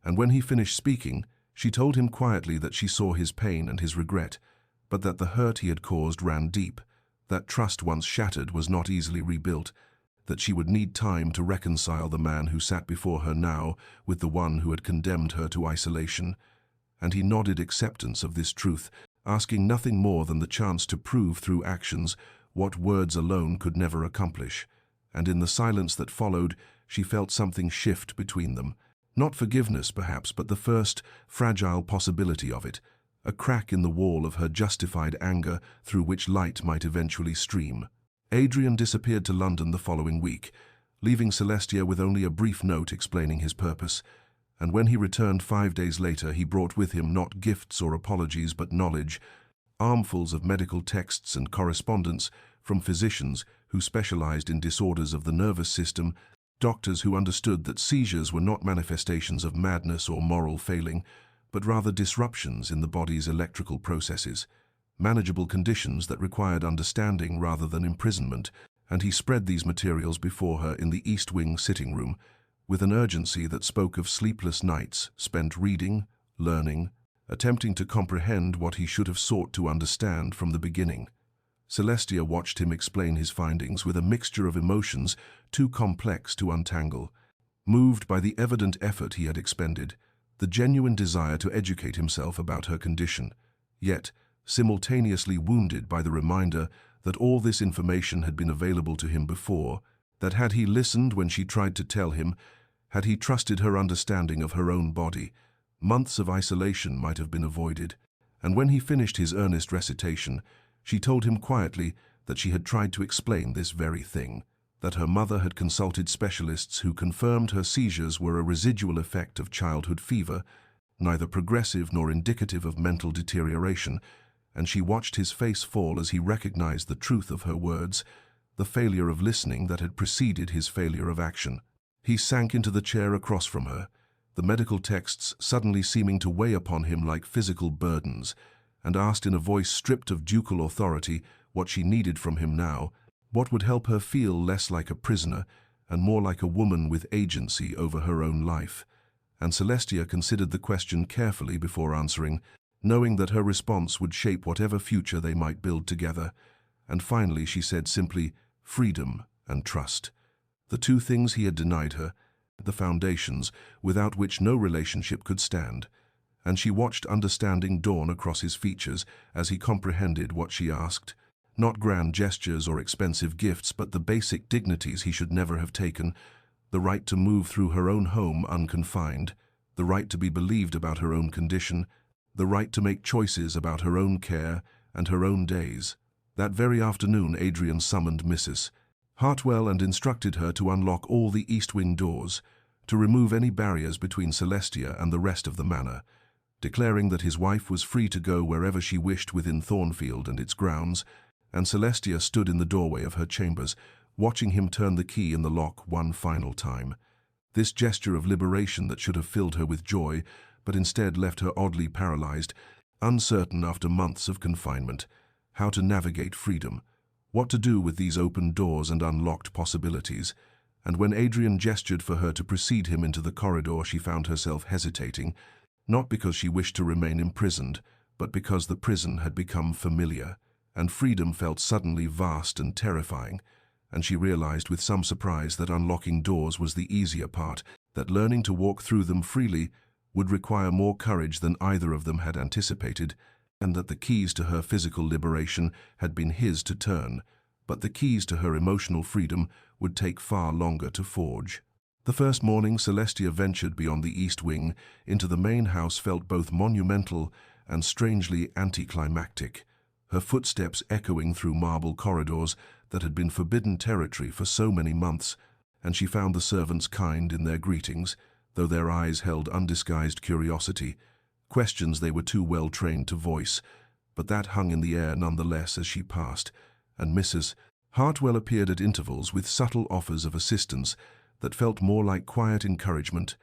And when he finished speaking, she told him quietly that she saw his pain and his regret, but that the hurt he had caused ran deep, that trust once shattered was not easily rebuilt, that she would need time to reconcile the man who sat before her now with the one who had condemned her to isolation. And he nodded acceptance of this truth, asking nothing more than the chance to prove through actions what words alone could never accomplish. And in the silence that followed, she felt something shift between them. Not forgiveness, perhaps, but the first fragile possibility of it, a crack in the wall of her justified anger through which light might eventually stream. Adrian disappeared to London the following week, leaving Celestia with only a brief note explaining his purpose. And when he returned 5 days later, he brought with him not gifts or apologies but knowledge, armfuls of medical texts and correspondence from physicians who specialized in disorders of the nervous system, doctors who understood that seizures were not manifestations of madness or moral failing, but rather disruptions in the body's electrical processes, manageable conditions that required understanding rather than imprisonment, and he spread these materials before her in the East Wing sitting room, with an urgency that spoke of sleepless nights spent reading, learning, attempting to comprehend what he should have sought to understand from the beginning. Celestia watched him explain his findings with a mixture of emotions too complex to untangle, moved by the evident effort he had expended, the genuine desire to educate himself about her condition, yet simultaneously wounded by the reminder that all this information had been available to him before, that had he listened when she tried to tell him, had he trusted her understanding of her own body, months of isolation might have been avoided. And when he finished his earnest recitation, she told him quietly that she had tried to explain this very thing, that her mother had consulted specialists who confirmed her seizures were a residual effect of childhood fever, neither progressive nor indicative of mental deterioration, and she watched his face fall as he recognized the truth of her words, the failure of listening that had preceded his failure of action. He sank into the chair across from her, the medical texts suddenly seeming to weigh upon him like physical burdens, and asked in a voice stripped of ducal authority what she needed from him now, what would help her feel less like a prisoner and more like a woman with agency over her own life. And Celestia considered the question carefully before answering, knowing that her response would shape whatever future they might build together. And finally she said simply, freedom and trust. The two things he had denied her, the foundations without which no relationship could stand, and she watched understanding dawn across his features as he comprehended what she asked. Not grand gestures or expensive gifts, but the basic dignities he should never have taken, the right to move through her own home unconfined, the right to be believed about her own condition, the right to make choices about her own care and her own days. That very afternoon Adrian summoned Mrs. Hartwell and instructed her to unlock all the east wing doors, to remove any barriers between Celestia and the rest of the manor, declaring that his wife was free to go wherever she wished within Thornfield and its grounds, and Celestia stood in the doorway of her chambers, watching him turn the key in the lock one final time. This gesture of liberation that should have filled her with joy, but instead left her oddly paralyzed, uncertain after months of confinement, how to navigate freedom, what to do with these open doors and unlocked possibilities. And when Adrian gestured for her to precede him into the corridor, she found herself hesitating, not because she wished to remain imprisoned, but because the prison had become familiar, and freedom felt suddenly vast and terrifying, and she realized with some surprise that unlocking doors was the easier part, that learning to walk through them freely would require more courage than either of them had anticipated, and that the keys to her physical liberation had been his to turn, but the keys to her emotional freedom would take far longer to forge. The first morning Celestia ventured beyond the east wing into the main house felt both monumental and strangely anticlimactic, her footsteps echoing through marble corridors that had been forbidden territory for so many months, and she found the servants kind in their greetings, though their eyes held undisguised curiosity, questions they were too well trained to voice, but that hung in the air nonetheless as she passed, and Mrs. Hartwell appeared at intervals with subtle offers of assistance that felt more like quiet encouragement,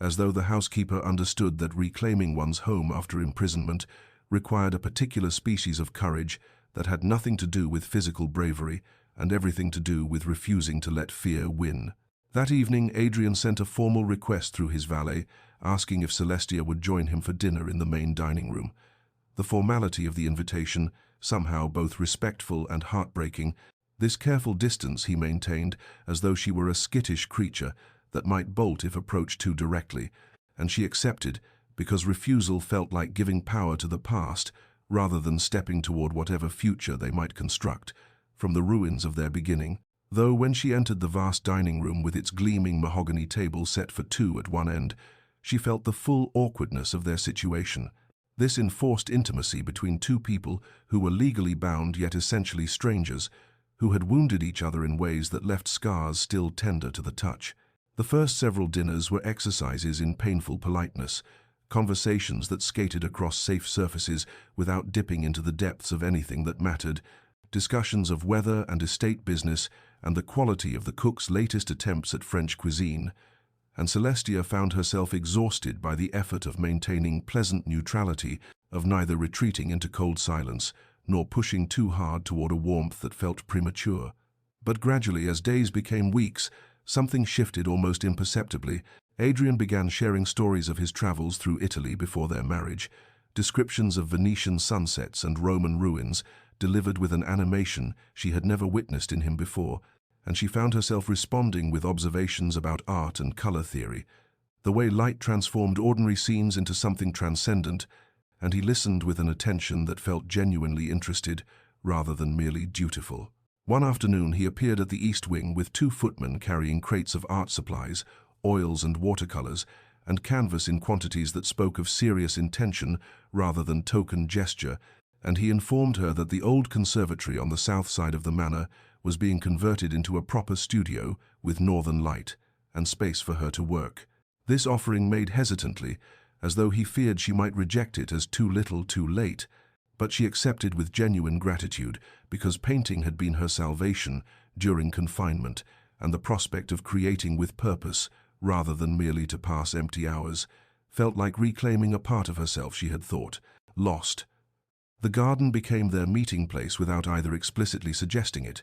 as though the housekeeper understood that reclaiming one's home after imprisonment required a particular species of courage that had nothing to do with physical bravery and everything to do with refusing to let fear win. That evening, Adrian sent a formal request through his valet, asking if Celestia would join him for dinner in the main dining room. The formality of the invitation, somehow both respectful and heartbreaking, this careful distance he maintained as though she were a skittish creature that might bolt if approached too directly, and she accepted because refusal felt like giving power to the past rather than stepping toward whatever future they might construct from the ruins of their beginning. Though when she entered the vast dining room with its gleaming mahogany table set for two at one end, she felt the full awkwardness of their situation. This enforced intimacy between two people who were legally bound yet essentially strangers, who had wounded each other in ways that left scars still tender to the touch. The first several dinners were exercises in painful politeness, conversations that skated across safe surfaces without dipping into the depths of anything that mattered, discussions of weather and estate business and the quality of the cook's latest attempts at French cuisine, and Celestia found herself exhausted by the effort of maintaining pleasant neutrality, of neither retreating into cold silence nor pushing too hard toward a warmth that felt premature. But gradually, as days became weeks, something shifted almost imperceptibly. Adrian began sharing stories of his travels through Italy before their marriage, descriptions of Venetian sunsets and Roman ruins, delivered with an animation she had never witnessed in him before, and she found herself responding with observations about art and color theory, the way light transformed ordinary scenes into something transcendent, and he listened with an attention that felt genuinely interested rather than merely dutiful. One afternoon he appeared at the East Wing with two footmen carrying crates of art supplies, oils and watercolors, and canvas in quantities that spoke of serious intention rather than token gesture, and he informed her that the old conservatory on the south side of the manor was being converted into a proper studio with northern light and space for her to work. This offering made hesitantly, as though he feared she might reject it as too little too late, but she accepted with genuine gratitude because painting had been her salvation during confinement, and the prospect of creating with purpose, rather than merely to pass empty hours, felt like reclaiming a part of herself she had thought lost. The garden became their meeting place without either explicitly suggesting it,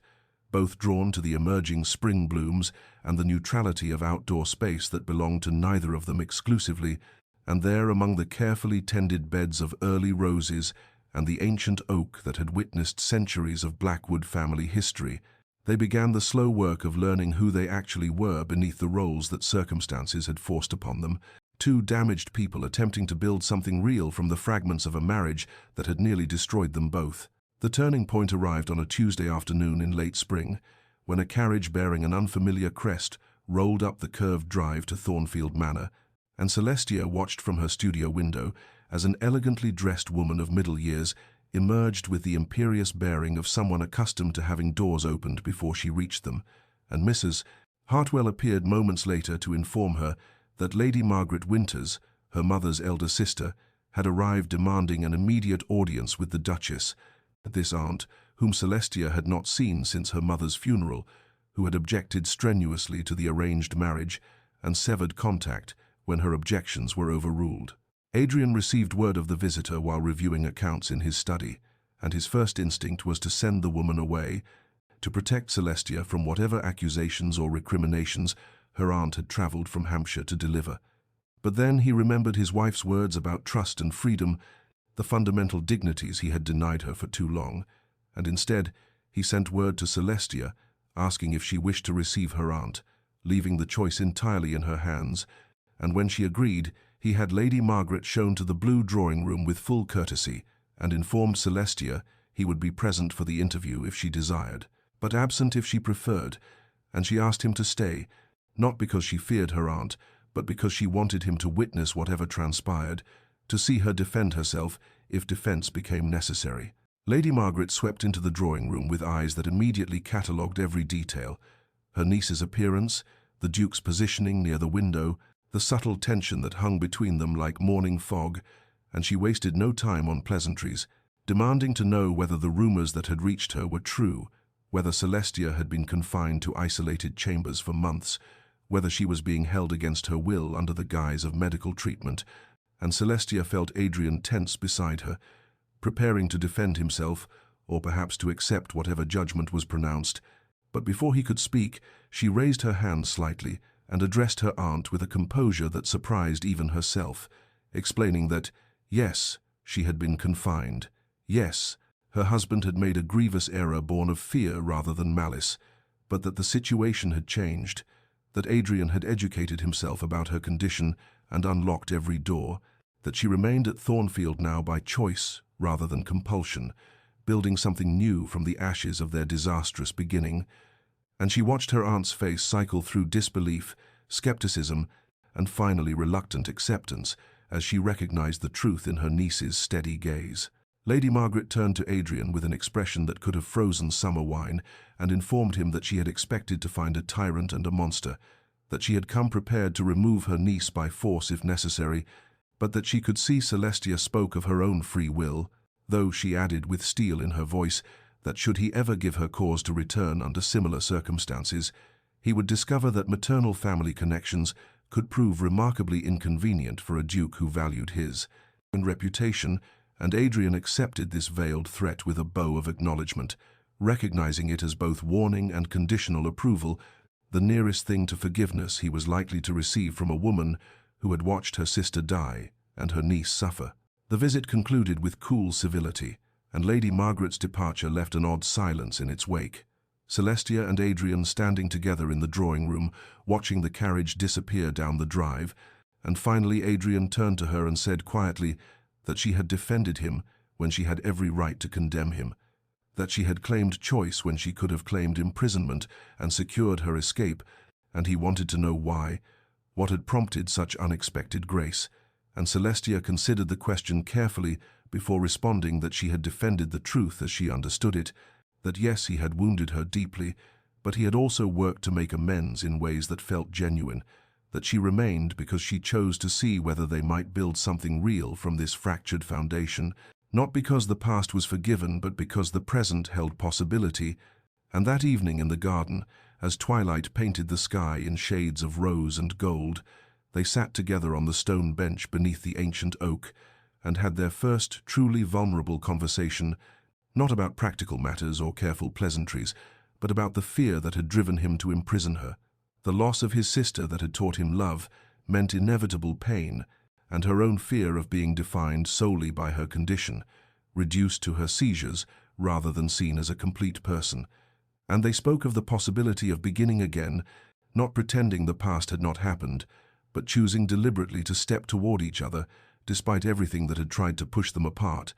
both drawn to the emerging spring blooms and the neutrality of outdoor space that belonged to neither of them exclusively, and there among the carefully tended beds of early roses and the ancient oak that had witnessed centuries of Blackwood family history, They began the slow work of learning who they actually were beneath the roles that circumstances had forced upon them, two damaged people attempting to build something real from the fragments of a marriage that had nearly destroyed them both. The turning point arrived on a Tuesday afternoon in late spring, when a carriage bearing an unfamiliar crest rolled up the curved drive to Thornfield Manor, and Celestia watched from her studio window as an elegantly dressed woman of middle years emerged with the imperious bearing of someone accustomed to having doors opened before she reached them, and Mrs. Hartwell appeared moments later to inform her that Lady Margaret Winters, her mother's elder sister, had arrived demanding an immediate audience with the Duchess, this aunt, whom Celestia had not seen since her mother's funeral, who had objected strenuously to the arranged marriage and severed contact when her objections were overruled. Adrian received word of the visitor while reviewing accounts in his study, and his first instinct was to send the woman away, to protect Celestia from whatever accusations or recriminations her aunt had travelled from Hampshire to deliver. But then he remembered his wife's words about trust and freedom, the fundamental dignities he had denied her for too long, and instead he sent word to Celestia, asking if she wished to receive her aunt, leaving the choice entirely in her hands, and when she agreed, he had Lady Margaret shown to the blue drawing-room with full courtesy, and informed Celestia he would be present for the interview if she desired, but absent if she preferred, and she asked him to stay, not because she feared her aunt, but because she wanted him to witness whatever transpired, to see her defend herself if defense became necessary. Lady Margaret swept into the drawing-room with eyes that immediately catalogued every detail: her niece's appearance, the Duke's positioning near the window, the subtle tension that hung between them like morning fog, and she wasted no time on pleasantries, demanding to know whether the rumors that had reached her were true, whether Celestia had been confined to isolated chambers for months, whether she was being held against her will under the guise of medical treatment, and Celestia felt Adrian tense beside her, preparing to defend himself, or perhaps to accept whatever judgment was pronounced. But before he could speak, she raised her hand slightly and addressed her aunt with a composure that surprised even herself, explaining that, yes, she had been confined. Yes, her husband had made a grievous error born of fear rather than malice, but that the situation had changed, that Adrian had educated himself about her condition and unlocked every door, that she remained at Thornfield now by choice rather than compulsion, building something new from the ashes of their disastrous beginning. And she watched her aunt's face cycle through disbelief, skepticism, and finally reluctant acceptance as she recognized the truth in her niece's steady gaze. Lady Margaret turned to Adrian with an expression that could have frozen summer wine and informed him that she had expected to find a tyrant and a monster, that she had come prepared to remove her niece by force if necessary, but that she could see Celestia spoke of her own free will, though she added with steel in her voice that should he ever give her cause to return under similar circumstances, he would discover that maternal family connections could prove remarkably inconvenient for a duke who valued his own reputation, and Adrian accepted this veiled threat with a bow of acknowledgement, recognizing it as both warning and conditional approval, the nearest thing to forgiveness he was likely to receive from a woman who had watched her sister die and her niece suffer. The visit concluded with cool civility, and Lady Margaret's departure left an odd silence in its wake. Celestia and Adrian standing together in the drawing-room, watching the carriage disappear down the drive, and finally Adrian turned to her and said quietly that she had defended him when she had every right to condemn him, that she had claimed choice when she could have claimed imprisonment and secured her escape, and he wanted to know why, what had prompted such unexpected grace, and Celestia considered the question carefully before responding that she had defended the truth as she understood it, that yes, he had wounded her deeply, but he had also worked to make amends in ways that felt genuine, that she remained because she chose to see whether they might build something real from this fractured foundation, not because the past was forgiven, but because the present held possibility. And that evening in the garden, as twilight painted the sky in shades of rose and gold, they sat together on the stone bench beneath the ancient oak and had their first truly vulnerable conversation, not about practical matters or careful pleasantries, but about the fear that had driven him to imprison her. The loss of his sister that had taught him love meant inevitable pain, and her own fear of being defined solely by her condition, reduced to her seizures rather than seen as a complete person. And they spoke of the possibility of beginning again, not pretending the past had not happened, but choosing deliberately to step toward each other, despite everything that had tried to push them apart.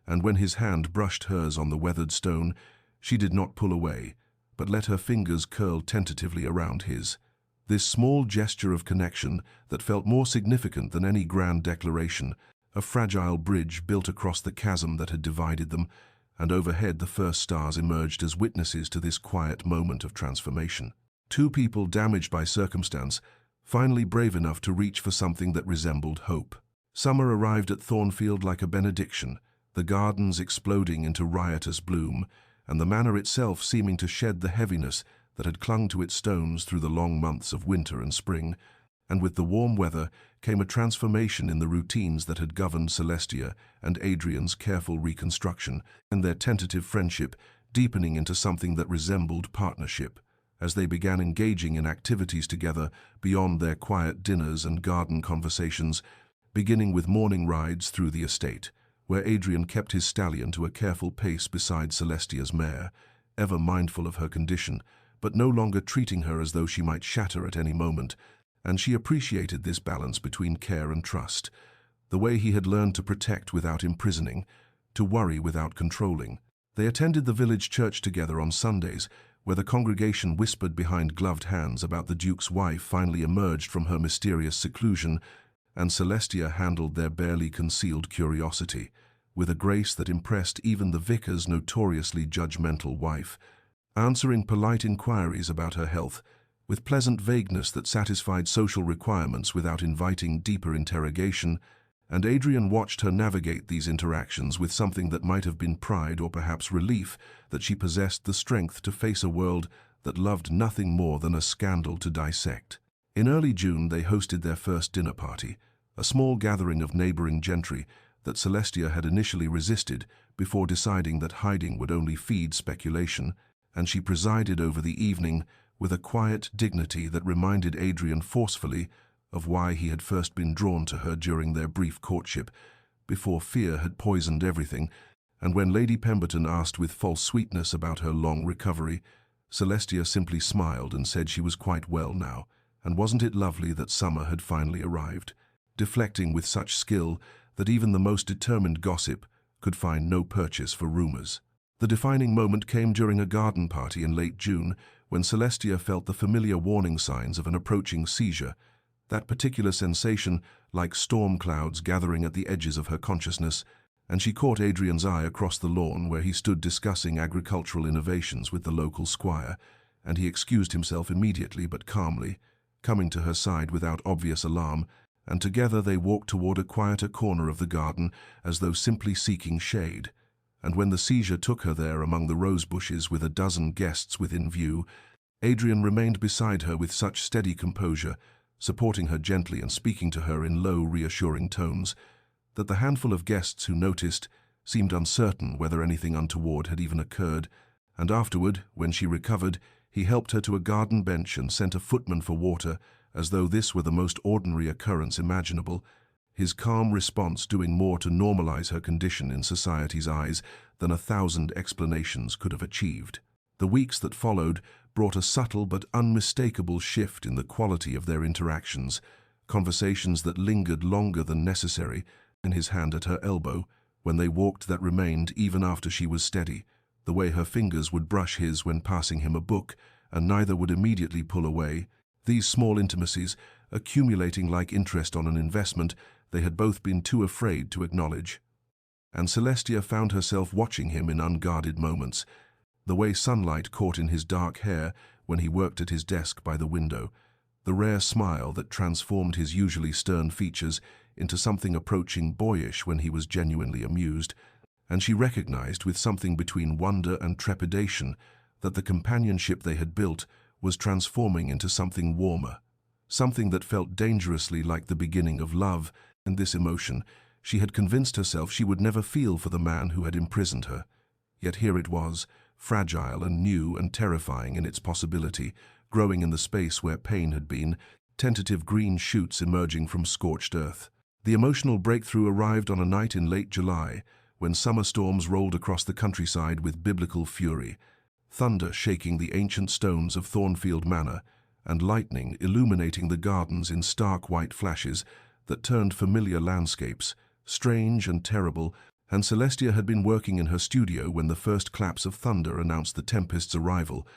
And when his hand brushed hers on the weathered stone, she did not pull away, but let her fingers curl tentatively around his. This small gesture of connection that felt more significant than any grand declaration, a fragile bridge built across the chasm that had divided them, and overhead the first stars emerged as witnesses to this quiet moment of transformation. Two people damaged by circumstance, finally brave enough to reach for something that resembled hope. Summer arrived at Thornfield like a benediction, the gardens exploding into riotous bloom, and the manor itself seeming to shed the heaviness that had clung to its stones through the long months of winter and spring. And with the warm weather came a transformation in the routines that had governed Celestia and Adrian's careful reconstruction, and their tentative friendship deepening into something that resembled partnership, as they began engaging in activities together beyond their quiet dinners and garden conversations, beginning with morning rides through the estate, where Adrian kept his stallion to a careful pace beside Celestia's mare, ever mindful of her condition, but no longer treating her as though she might shatter at any moment, and she appreciated this balance between care and trust, the way he had learned to protect without imprisoning, to worry without controlling. They attended the village church together on Sundays, where the congregation whispered behind gloved hands about the Duke's wife finally emerged from her mysterious seclusion, and Celestia handled their barely concealed curiosity, with a grace that impressed even the vicar's notoriously judgmental wife, answering polite inquiries about her health, with pleasant vagueness that satisfied social requirements without inviting deeper interrogation, and Adrian watched her navigate these interactions with something that might have been pride or perhaps relief that she possessed the strength to face a world that loved nothing more than a scandal to dissect. In early June they hosted their first dinner party, a small gathering of neighboring gentry that Celestia had initially resisted before deciding that hiding would only feed speculation, and she presided over the evening with a quiet dignity that reminded Adrian forcefully of why he had first been drawn to her during their brief courtship, before fear had poisoned everything, and when Lady Pemberton asked with false sweetness about her long recovery, Celestia simply smiled and said she was quite well now, and wasn't it lovely that summer had finally arrived, deflecting with such skill that even the most determined gossip could find no purchase for rumors. The defining moment came during a garden party in late June, when Celestia felt the familiar warning signs of an approaching seizure, that particular sensation like storm clouds gathering at the edges of her consciousness, and she caught Adrian's eye across the lawn where he stood discussing agricultural innovations with the local squire, and he excused himself immediately but calmly, coming to her side without obvious alarm, and together they walked toward a quieter corner of the garden as though simply seeking shade. And when the seizure took her there among the rose bushes with a dozen guests within view, Adrian remained beside her with such steady composure, supporting her gently and speaking to her in low, reassuring tones, that the handful of guests who noticed seemed uncertain whether anything untoward had even occurred, and afterward, when she recovered, he helped her to a garden bench and sent a footman for water, as though this were the most ordinary occurrence imaginable, his calm response doing more to normalize her condition in society's eyes than 1,000 explanations could have achieved. The weeks that followed brought a subtle but unmistakable shift in the quality of their interactions, conversations that lingered longer than necessary, and his hand at her elbow, when they walked that remained even after she was steady, the way her fingers would brush his when passing him a book, and neither would immediately pull away. These small intimacies, accumulating like interest on an investment they had both been too afraid to acknowledge. And Celestia found herself watching him in unguarded moments, the way sunlight caught in his dark hair when he worked at his desk by the window, the rare smile that transformed his usually stern features into something approaching boyish when he was genuinely amused, and she recognized with something between wonder and trepidation that the companionship they had built was transforming into something warmer, something that felt dangerously like the beginning of love, and this emotion she had convinced herself she would never feel for the man who had imprisoned her. Yet here it was, fragile and new and terrifying in its possibility, growing in the space where pain had been, tentative green shoots emerging from scorched earth. The emotional breakthrough arrived on a night in late July, when summer storms rolled across the countryside with biblical fury. thunder shaking the ancient stones of Thornfield Manor, and lightning illuminating the gardens in stark white flashes that turned familiar landscapes, strange and terrible, and Celestia had been working in her studio when the first claps of thunder announced the tempest's arrival,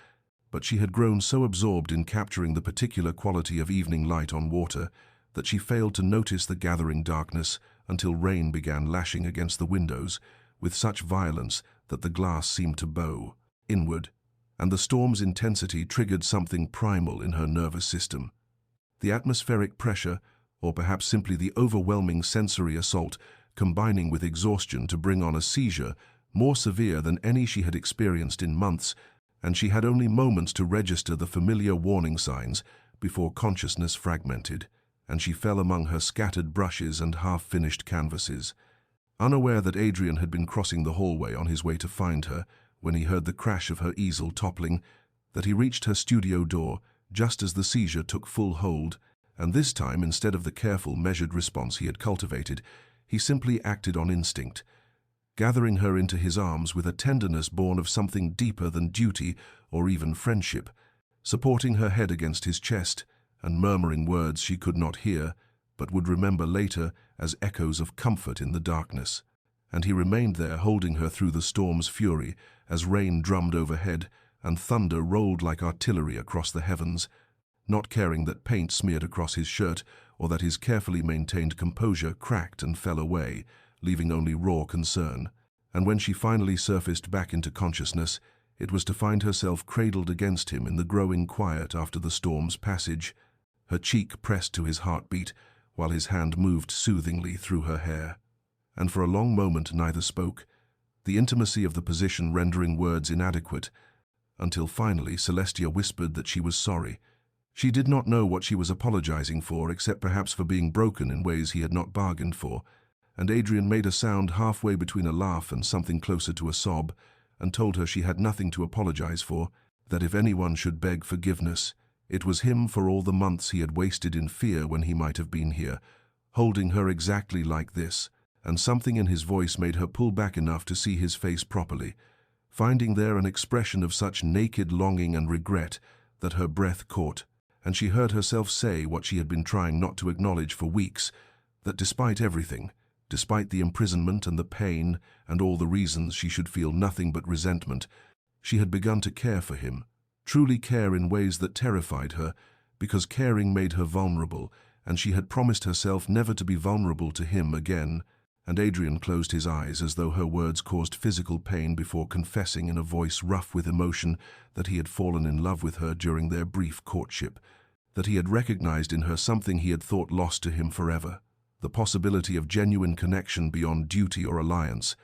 but she had grown so absorbed in capturing the particular quality of evening light on water that she failed to notice the gathering darkness until rain began lashing against the windows with such violence that the glass seemed to bow inward, and the storm's intensity triggered something primal in her nervous system. The atmospheric pressure, or perhaps simply the overwhelming sensory assault, combining with exhaustion to bring on a seizure more severe than any she had experienced in months, and she had only moments to register the familiar warning signs before consciousness fragmented, and she fell among her scattered brushes and half-finished canvases. Unaware that Adrian had been crossing the hallway on his way to find her, when he heard the crash of her easel toppling, that he reached her studio door just as the seizure took full hold, and this time, instead of the careful, measured response he had cultivated, he simply acted on instinct, gathering her into his arms with a tenderness born of something deeper than duty or even friendship, supporting her head against his chest and murmuring words she could not hear but would remember later as echoes of comfort in the darkness. And he remained there holding her through the storm's fury as rain drummed overhead and thunder rolled like artillery across the heavens, not caring that paint smeared across his shirt or that his carefully maintained composure cracked and fell away, leaving only raw concern. And when she finally surfaced back into consciousness, it was to find herself cradled against him in the growing quiet after the storm's passage, her cheek pressed to his heartbeat while his hand moved soothingly through her hair. And for a long moment neither spoke, the intimacy of the position rendering words inadequate, until finally Celestia whispered that she was sorry. She did not know what she was apologizing for, except perhaps for being broken in ways he had not bargained for, and Adrian made a sound halfway between a laugh and something closer to a sob, and told her she had nothing to apologize for, that if anyone should beg forgiveness, it was him for all the months he had wasted in fear when he might have been here, holding her exactly like this, and something in his voice made her pull back enough to see his face properly, finding there an expression of such naked longing and regret that her breath caught, and she heard herself say what she had been trying not to acknowledge for weeks, that despite everything, despite the imprisonment and the pain and all the reasons she should feel nothing but resentment, she had begun to care for him, truly care in ways that terrified her, because caring made her vulnerable, and she had promised herself never to be vulnerable to him again. And Adrian closed his eyes as though her words caused physical pain before confessing in a voice rough with emotion that he had fallen in love with her during their brief courtship, that he had recognized in her something he had thought lost to him forever, the possibility of genuine connection beyond duty or alliance.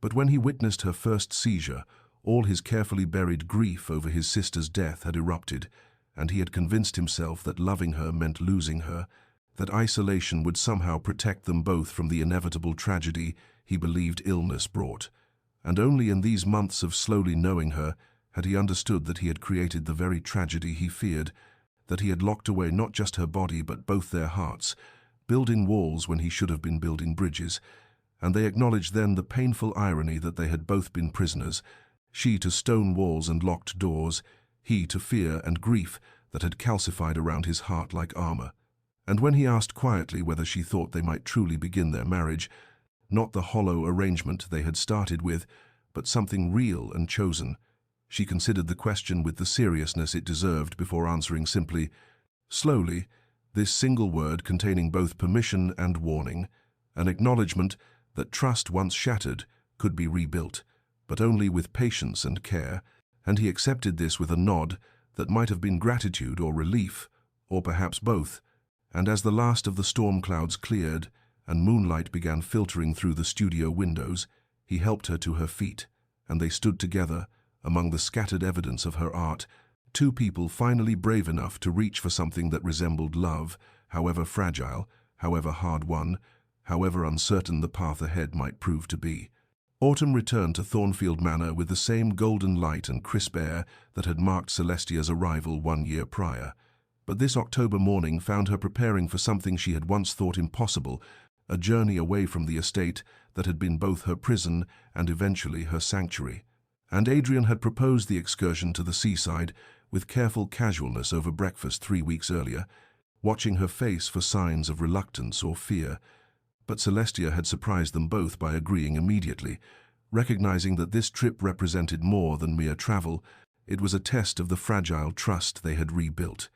But when he witnessed her first seizure, all his carefully buried grief over his sister's death had erupted, and he had convinced himself that loving her meant losing her, that isolation would somehow protect them both from the inevitable tragedy he believed illness brought. And only in these months of slowly knowing her had he understood that he had created the very tragedy he feared, that he had locked away not just her body but both their hearts, building walls when he should have been building bridges. And they acknowledged then the painful irony that they had both been prisoners, she to stone walls and locked doors, he to fear and grief that had calcified around his heart like armor. And when he asked quietly whether she thought they might truly begin their marriage, not the hollow arrangement they had started with, but something real and chosen, she considered the question with the seriousness it deserved before answering simply, slowly, this single word containing both permission and warning, an acknowledgement that trust once shattered could be rebuilt, but only with patience and care, and he accepted this with a nod that might have been gratitude or relief, or perhaps both. And as the last of the storm clouds cleared and moonlight began filtering through the studio windows, he helped her to her feet, and they stood together, among the scattered evidence of her art, two people finally brave enough to reach for something that resembled love, however fragile, however hard-won, however uncertain the path ahead might prove to be. Autumn returned to Thornfield Manor with the same golden light and crisp air that had marked Celestia's arrival 1 year prior. But this October morning found her preparing for something she had once thought impossible, a journey away from the estate that had been both her prison and eventually her sanctuary. And Adrian had proposed the excursion to the seaside with careful casualness over breakfast 3 weeks earlier, watching her face for signs of reluctance or fear. But Celestia had surprised them both by agreeing immediately, recognizing that this trip represented more than mere travel. It was a test of the fragile trust they had rebuilt,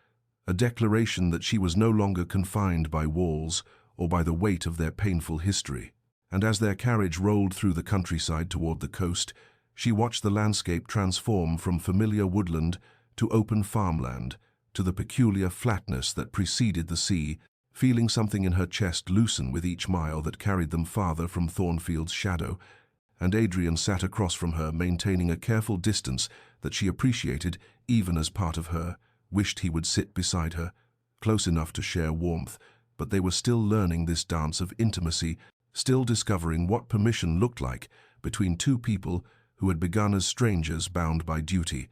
a declaration that she was no longer confined by walls or by the weight of their painful history. And as their carriage rolled through the countryside toward the coast, she watched the landscape transform from familiar woodland to open farmland, to the peculiar flatness that preceded the sea, feeling something in her chest loosen with each mile that carried them farther from Thornfield's shadow. And Adrian sat across from her, maintaining a careful distance that she appreciated even as part of her, wished he would sit beside her, close enough to share warmth. But they were still learning this dance of intimacy, still discovering what permission looked like between two people who had begun as strangers bound by duty,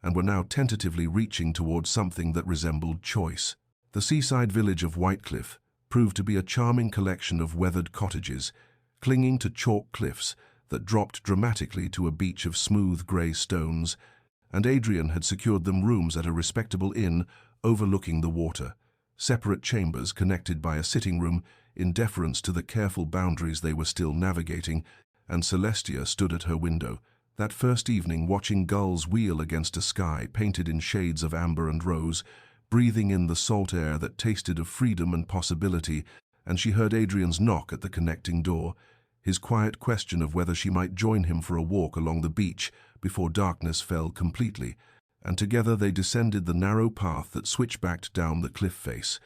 and were now tentatively reaching towards something that resembled choice. The seaside village of Whitecliff proved to be a charming collection of weathered cottages, clinging to chalk cliffs that dropped dramatically to a beach of smooth grey stones, and Adrian had secured them rooms at a respectable inn overlooking the water, separate chambers connected by a sitting room in deference to the careful boundaries they were still navigating. And Celestia stood at her window, that first evening, watching gulls wheel against a sky painted in shades of amber and rose, breathing in the salt air that tasted of freedom and possibility. And she heard Adrian's knock at the connecting door, his quiet question of whether she might join him for a walk along the beach before darkness fell completely, and together they descended the narrow path that switchbacked down the cliff face,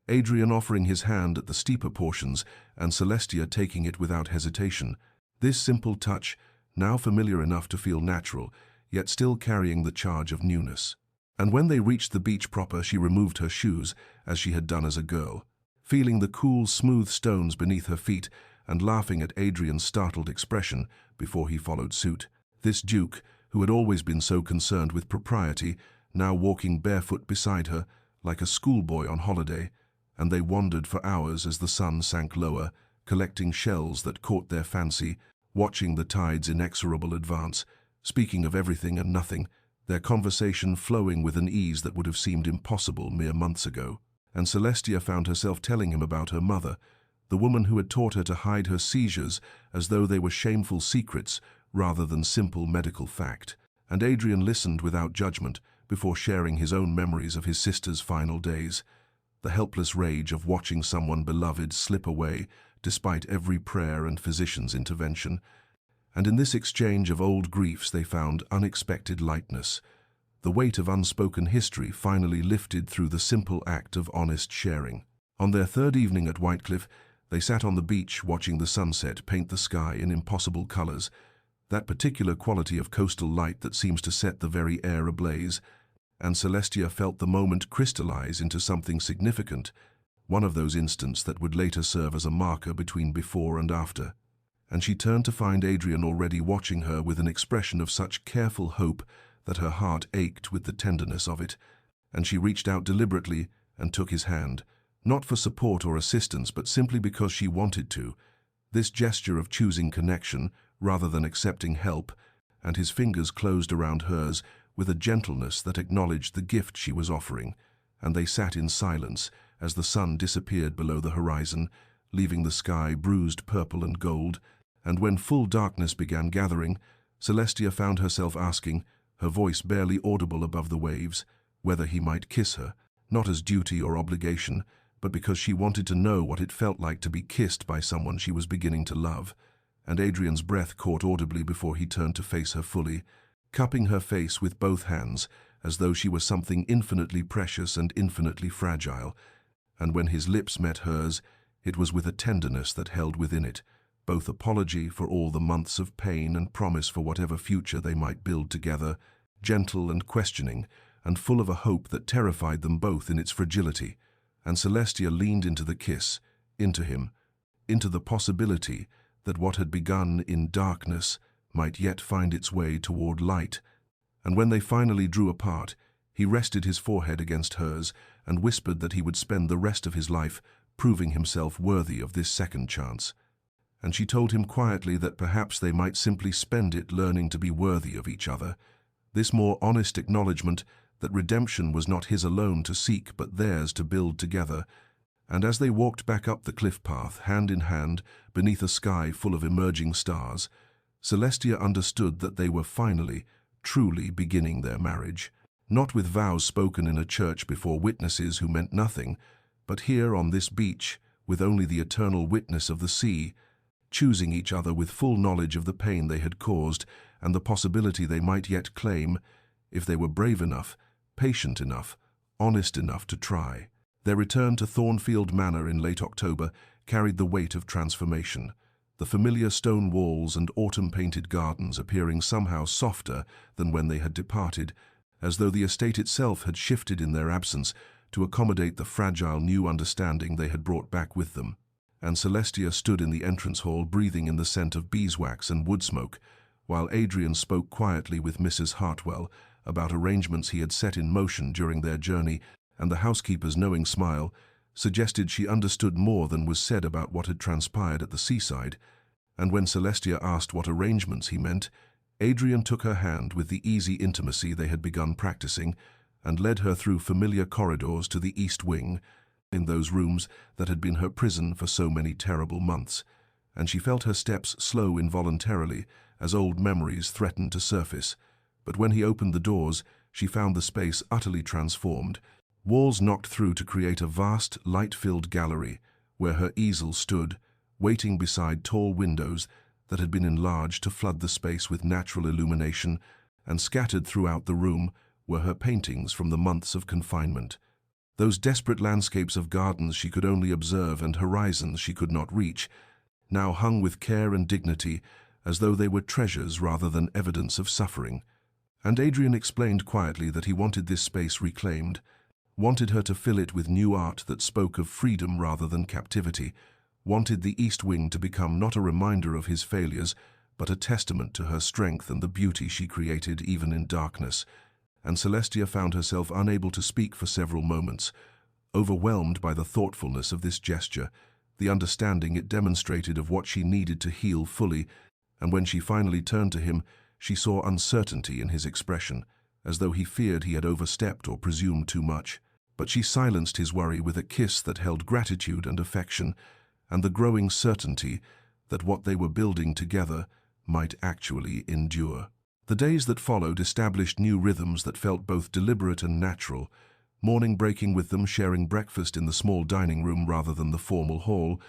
Adrian offering his hand at the steeper portions and Celestia taking it without hesitation. This simple touch, now familiar enough to feel natural, yet still carrying the charge of newness. And when they reached the beach proper, she removed her shoes, as she had done as a girl, feeling the cool, smooth stones beneath her feet and laughing at Adrian's startled expression before he followed suit. This Duke, who had always been so concerned with propriety, now walking barefoot beside her, like a schoolboy on holiday, and they wandered for hours as the sun sank lower, collecting shells that caught their fancy, watching the tide's inexorable advance, speaking of everything and nothing, their conversation flowing with an ease that would have seemed impossible mere months ago. And Celestia found herself telling him about her mother, the woman who had taught her to hide her seizures as though they were shameful secrets rather than simple medical fact. And Adrian listened without judgment before sharing his own memories of his sister's final days, the helpless rage of watching someone beloved slip away despite every prayer and physician's intervention. And in this exchange of old griefs they found unexpected lightness. The weight of unspoken history finally lifted through the simple act of honest sharing. On their third evening at Whitecliff, they sat on the beach watching the sunset paint the sky in impossible colors, that particular quality of coastal light that seems to set the very air ablaze. And Celestia felt the moment crystallize into something significant, one of those instants that would later serve as a marker between before and after. And she turned to find Adrian already watching her with an expression of such careful hope that her heart ached with the tenderness of it, and she reached out deliberately and took his hand, not for support or assistance, but simply because she wanted to. This gesture of choosing connection rather than accepting help, and his fingers closed around hers with a gentleness that acknowledged the gift she was offering, and they sat in silence as the sun disappeared below the horizon, leaving the sky bruised purple and gold. And when full darkness began gathering, Celestia found herself asking, her voice barely audible above the waves, whether he might kiss her, not as duty or obligation, but because she wanted to know what it felt like to be kissed by someone she was beginning to love. And Adrian's breath caught audibly before he turned to face her fully, cupping her face with both hands as though she was something infinitely precious and infinitely fragile. And when his lips met hers, it was with a tenderness that held within it both apology for all the months of pain and promise for whatever future they might build together, gentle and questioning, and full of a hope that terrified them both in its fragility. And Celestia leaned into the kiss, into him, into the possibility that what had begun in darkness might yet find its way toward light. And when they finally drew apart, he rested his forehead against hers and whispered that he would spend the rest of his life proving himself worthy of this second chance. and she told him quietly that perhaps they might simply spend it learning to be worthy of each other. This more honest acknowledgement that redemption was not his alone to seek but theirs to build together. And as they walked back up the cliff path, hand in hand, beneath a sky full of emerging stars, Celestia understood that they were finally, truly beginning their marriage. Not with vows spoken in a church before witnesses who meant nothing, but here on this beach, with only the eternal witness of the sea, choosing each other with full knowledge of the pain they had caused and the possibility they might yet claim, if they were brave enough, patient enough, honest enough to try. Their return to Thornfield Manor in late October carried the weight of transformation, the familiar stone walls and autumn-painted gardens appearing somehow softer than when they had departed, as though the estate itself had shifted in their absence to accommodate the fragile new understanding they had brought back with them. And Celestia stood in the entrance hall breathing in the scent of beeswax and wood smoke, while Adrian spoke quietly with Mrs. Hartwell about arrangements he had set in motion during their journey, and the housekeeper's knowing smile suggested she understood more than was said about what had transpired at the seaside. And when Celestia asked what arrangements he meant, Adrian took her hand with the easy intimacy they had begun practicing and led her through familiar corridors to the east wing, in those rooms that had been her prison for so many terrible months, and she felt her steps slow involuntarily as old memories threatened to surface. But when he opened the doors, she found the space utterly transformed, walls knocked through to create a vast, light-filled gallery where her easel stood, waiting beside tall windows that had been enlarged to flood the space with natural illumination, and scattered throughout the room were her paintings from the months of confinement. Those desperate landscapes of gardens she could only observe and horizons she could not reach, now hung with care and dignity as though they were treasures rather than evidence of suffering. And Adrian explained quietly that he wanted this space reclaimed, wanted her to fill it with new art that spoke of freedom rather than captivity, wanted the East Wing to become not a reminder of his failures, but a testament to her strength and the beauty she created even in darkness. And Celestia found herself unable to speak for several moments, overwhelmed by the thoughtfulness of this gesture, the understanding it demonstrated of what she needed to heal fully, and when she finally turned to him, she saw uncertainty in his expression, as though he feared he had overstepped or presumed too much. But she silenced his worry with a kiss that held gratitude and affection, and the growing certainty that what they were building together might actually endure. The days that followed established new rhythms that felt both deliberate and natural, morning breaking with them sharing breakfast in the small dining room rather than the formal hall,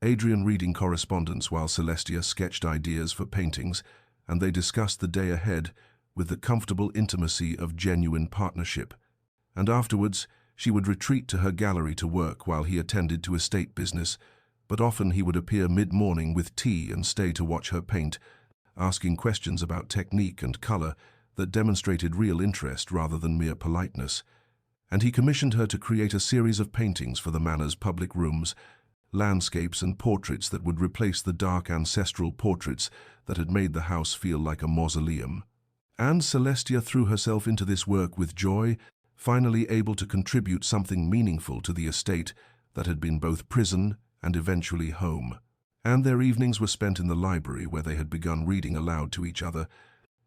Adrian reading correspondence while Celestia sketched ideas for paintings, and they discussed the day ahead with the comfortable intimacy of genuine partnership. And afterwards, she would retreat to her gallery to work while he attended to estate business, but often he would appear mid-morning with tea and stay to watch her paint, asking questions about technique and color that demonstrated real interest rather than mere politeness. And he commissioned her to create a series of paintings for the manor's public rooms, landscapes and portraits that would replace the dark ancestral portraits that had made the house feel like a mausoleum. And Celestia threw herself into this work with joy, finally able to contribute something meaningful to the estate that had been both prison and eventually home. And their evenings were spent in the library where they had begun reading aloud to each other,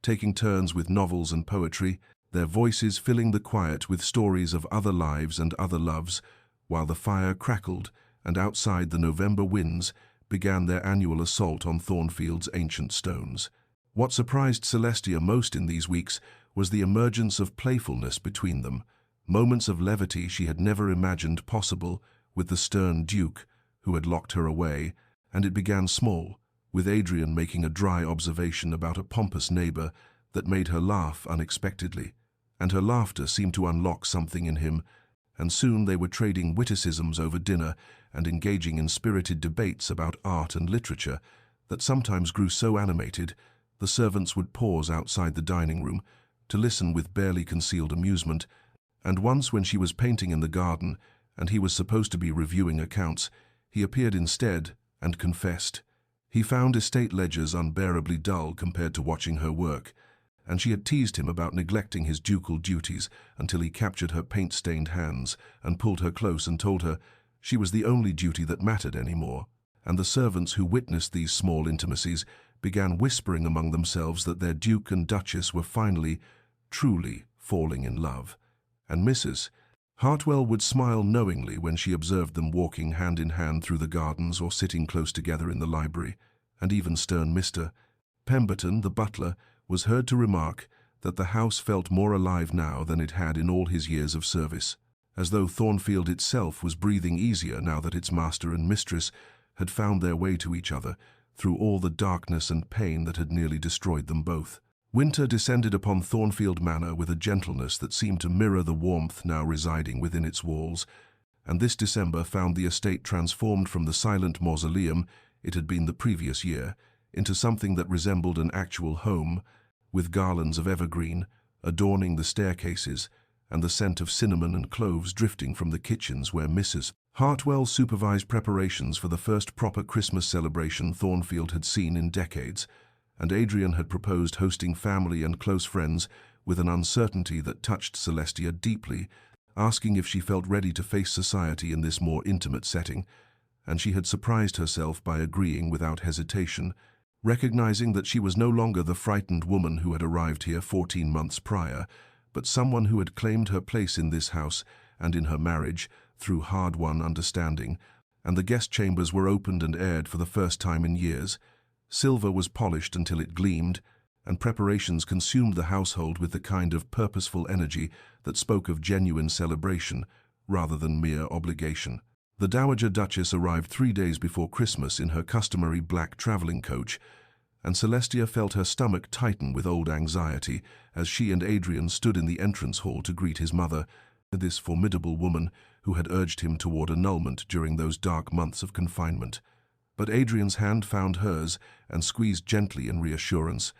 taking turns with novels and poetry, their voices filling the quiet with stories of other lives and other loves, while the fire crackled and outside the November winds began their annual assault on Thornfield's ancient stones. What surprised Celestia most in these weeks was the emergence of playfulness between them, moments of levity she had never imagined possible with the stern Duke, who had locked her away, and it began small, with Adrian making a dry observation about a pompous neighbor that made her laugh unexpectedly, and her laughter seemed to unlock something in him, and soon they were trading witticisms over dinner and engaging in spirited debates about art and literature that sometimes grew so animated the servants would pause outside the dining room to listen with barely concealed amusement, and once when she was painting in the garden and he was supposed to be reviewing accounts, he appeared instead and confessed. He found estate ledgers unbearably dull compared to watching her work, and she had teased him about neglecting his ducal duties until he captured her paint-stained hands and pulled her close and told her she was the only duty that mattered anymore. and the servants who witnessed these small intimacies began whispering among themselves that their Duke and Duchess were finally, truly falling in love. And Mrs. Hartwell would smile knowingly when she observed them walking hand in hand through the gardens or sitting close together in the library, and even stern Mr. Pemberton, the butler, was heard to remark that the house felt more alive now than it had in all his years of service, as though Thornfield itself was breathing easier now that its master and mistress had found their way to each other through all the darkness and pain that had nearly destroyed them both. Winter descended upon Thornfield Manor with a gentleness that seemed to mirror the warmth now residing within its walls, and this December found the estate transformed from the silent mausoleum it had been the previous year into something that resembled an actual home, with garlands of evergreen adorning the staircases and the scent of cinnamon and cloves drifting from the kitchens where Mrs. Hartwell supervised preparations for the first proper Christmas celebration Thornfield had seen in decades, and Adrian had proposed hosting family and close friends with an uncertainty that touched Celestia deeply, asking if she felt ready to face society in this more intimate setting, and she had surprised herself by agreeing without hesitation, recognizing that she was no longer the frightened woman who had arrived here 14 months prior, but someone who had claimed her place in this house and in her marriage through hard-won understanding, and the guest chambers were opened and aired for the first time in years. Silver was polished until it gleamed, and preparations consumed the household with the kind of purposeful energy that spoke of genuine celebration rather than mere obligation. The Dowager Duchess arrived 3 days before Christmas in her customary black traveling coach, and Celestia felt her stomach tighten with old anxiety as she and Adrian stood in the entrance hall to greet his mother, this formidable woman who had urged him toward annulment during those dark months of confinement. But Adrian's hand found hers and squeezed gently in reassurance,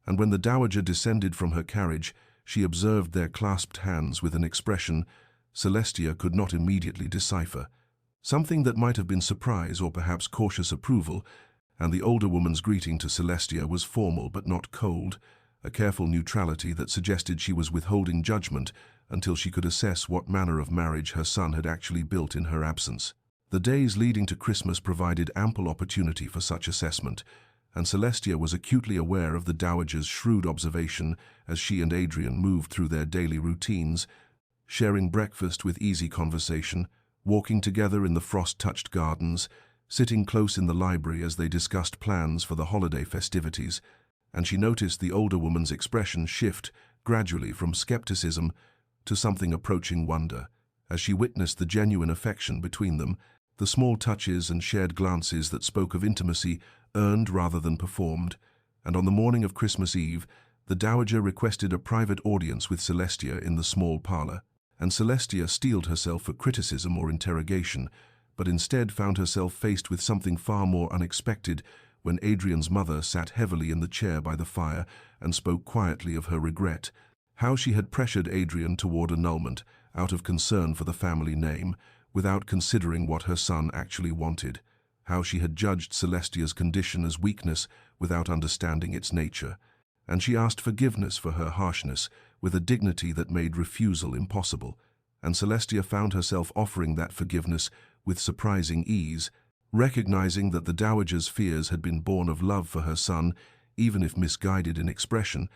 and when the Dowager descended from her carriage, she observed their clasped hands with an expression Celestia could not immediately decipher, something that might have been surprise or perhaps cautious approval, and the older woman's greeting to Celestia was formal but not cold, a careful neutrality that suggested she was withholding judgment until she could assess what manner of marriage her son had actually built in her absence. The days leading to Christmas provided ample opportunity for such assessment, and Celestia was acutely aware of the Dowager's shrewd observation as she and Adrian moved through their daily routines, sharing breakfast with easy conversation, walking together in the frost-touched gardens, sitting close in the library as they discussed plans for the holiday festivities, and she noticed the older woman's expression shift gradually from skepticism to something approaching wonder, as she witnessed the genuine affection between them, the small touches and shared glances that spoke of intimacy earned rather than performed. And on the morning of Christmas Eve, the Dowager requested a private audience with Celestia in the small parlor, and Celestia steeled herself for criticism or interrogation, but instead found herself faced with something far more unexpected when Adrian's mother sat heavily in the chair by the fire and spoke quietly of her regret, how she had pressured Adrian toward annulment out of concern for the family name, without considering what her son actually wanted, how she had judged Celestia's condition as weakness without understanding its nature, and she asked forgiveness for her harshness with a dignity that made refusal impossible, and Celestia found herself offering that forgiveness with surprising ease, recognizing that the Dowager's fears had been born of love for her son, even if misguided in expression,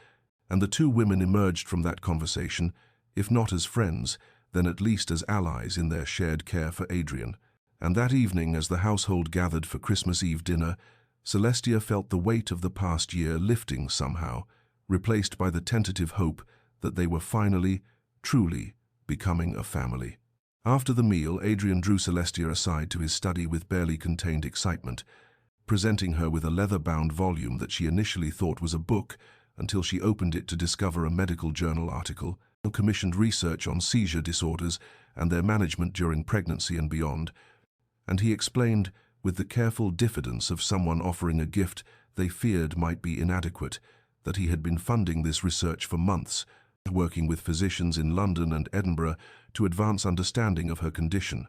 and the two women emerged from that conversation, if not as friends, then at least as allies in their shared care for Adrian. And that evening, as the household gathered for Christmas Eve dinner, Celestia felt the weight of the past year lifting somehow, replaced by the tentative hope that they were finally, truly, becoming a family. After the meal, Adrian drew Celestia aside to his study with barely contained excitement, presenting her with a leather-bound volume that she initially thought was a book until she opened it to discover a medical journal article, commissioned research on seizure disorders and their management during pregnancy and beyond, and he explained, with the careful diffidence of someone offering a gift they feared might be inadequate, that he had been funding this research for months, working with physicians in London and Edinburgh to advance understanding of her condition.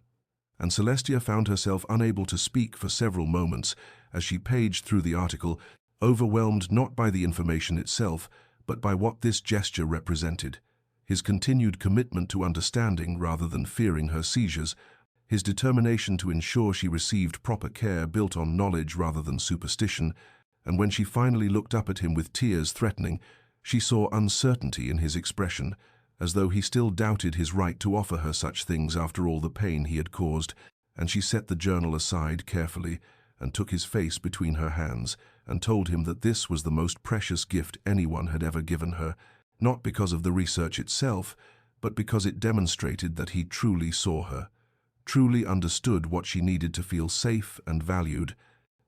And Celestia found herself unable to speak for several moments as she paged through the article, overwhelmed not by the information itself, but by what this gesture represented: his continued commitment to understanding rather than fearing her seizures, His determination to ensure she received proper care built on knowledge rather than superstition, and when she finally looked up at him with tears threatening, she saw uncertainty in his expression, as though he still doubted his right to offer her such things after all the pain he had caused, and she set the journal aside carefully and took his face between her hands and told him that this was the most precious gift anyone had ever given her, not because of the research itself, but because it demonstrated that he truly saw her, truly understood what she needed to feel safe and valued,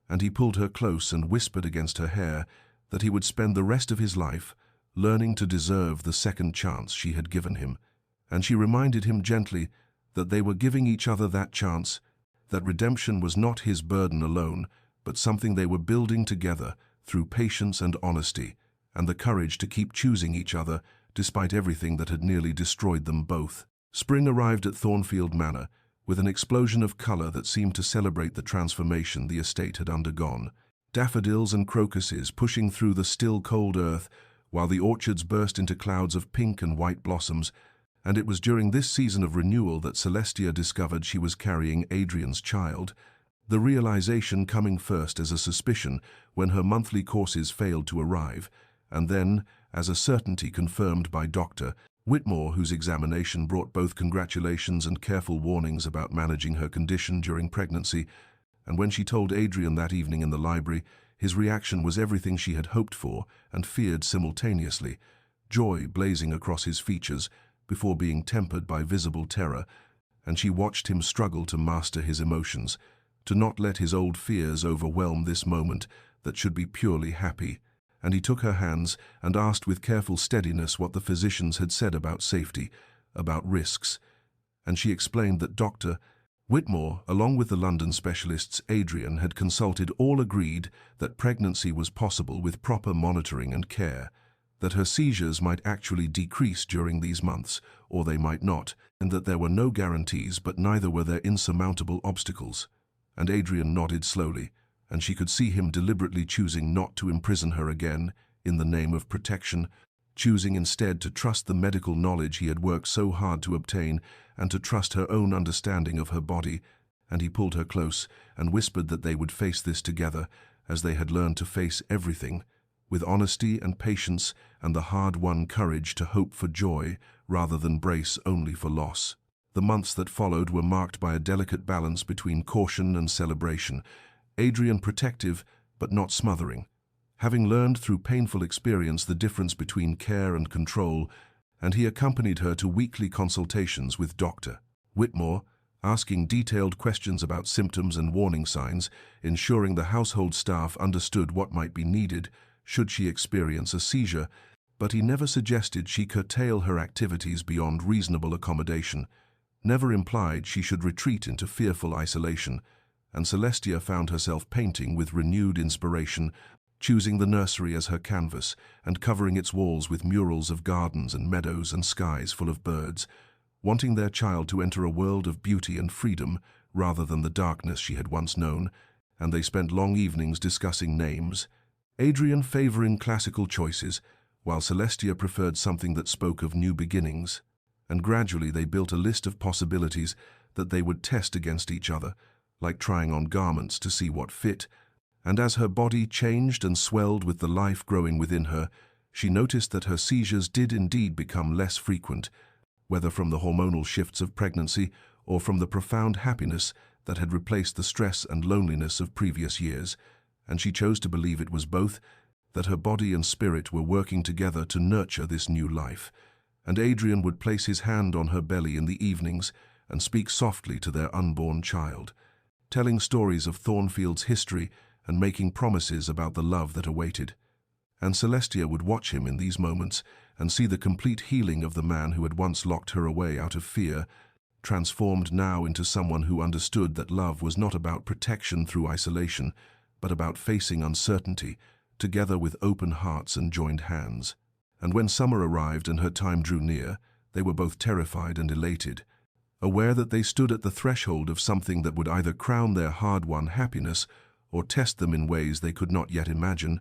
and he pulled her close and whispered against her hair that he would spend the rest of his life learning to deserve the second chance she had given him, and she reminded him gently that they were giving each other that chance, that redemption was not his burden alone, but something they were building together through patience and honesty, and the courage to keep choosing each other despite everything that had nearly destroyed them both. Spring arrived at Thornfield Manor with an explosion of color that seemed to celebrate the transformation the estate had undergone. Daffodils and crocuses pushing through the still cold earth, while the orchards burst into clouds of pink and white blossoms, and it was during this season of renewal that Celestia discovered she was carrying Adrian's child, the realization coming first as a suspicion when her monthly courses failed to arrive, and then as a certainty confirmed by Dr. Whitmore, whose examination brought both congratulations and careful warnings about managing her condition during pregnancy, and when she told Adrian that evening in the library, his reaction was everything she had hoped for and feared simultaneously, joy blazing across his features before being tempered by visible terror, and she watched him struggle to master his emotions, to not let his old fears overwhelm this moment that should be purely happy. And he took her hands and asked with careful steadiness what the physicians had said about safety, about risks, and she explained that Dr. Whitmore, along with the London specialists Adrian had consulted, all agreed that pregnancy was possible with proper monitoring and care, that her seizures might actually decrease during these months, or they might not, and that there were no guarantees, but neither were there insurmountable obstacles. And Adrian nodded slowly, and she could see him deliberately choosing not to imprison her again in the name of protection, choosing instead to trust the medical knowledge he had worked so hard to obtain and to trust her own understanding of her body, and he pulled her close and whispered that they would face this together as they had learned to face everything, with honesty and patience and the hard-won courage to hope for joy rather than brace only for loss. The months that followed were marked by a delicate balance between caution and celebration, Adrian protective but not smothering, having learned through painful experience the difference between care and control, and he accompanied her to weekly consultations with Dr. Whitmore, asking detailed questions about symptoms and warning signs, ensuring the household staff understood what might be needed should she experience a seizure, but he never suggested she curtail her activities beyond reasonable accommodation, never implied she should retreat into fearful isolation, and Celestia found herself painting with renewed inspiration, choosing the nursery as her canvas and covering its walls with murals of gardens and meadows and skies full of birds, wanting their child to enter a world of beauty and freedom rather than the darkness she had once known, and they spent long evenings discussing names, Adrian favoring classical choices, while Celestia preferred something that spoke of new beginnings, and gradually they built a list of possibilities that they would test against each other, like trying on garments to see what fit, and as her body changed and swelled with the life growing within her, she noticed that her seizures did indeed become less frequent, whether from the hormonal shifts of pregnancy or from the profound happiness that had replaced the stress and loneliness of previous years, and she chose to believe it was both, that her body and spirit were working together to nurture this new life, and Adrian would place his hand on her belly in the evenings and speak softly to their unborn child, telling stories of Thornfield's history and making promises about the love that awaited. And Celestia would watch him in these moments and see the complete healing of the man who had once locked her away out of fear, transformed now into someone who understood that love was not about protection through isolation, but about facing uncertainty, together with open hearts and joined hands. And when summer arrived and her time drew near, they were both terrified and elated, aware that they stood at the threshold of something that would either crown their hard-won happiness or test them in ways they could not yet imagine,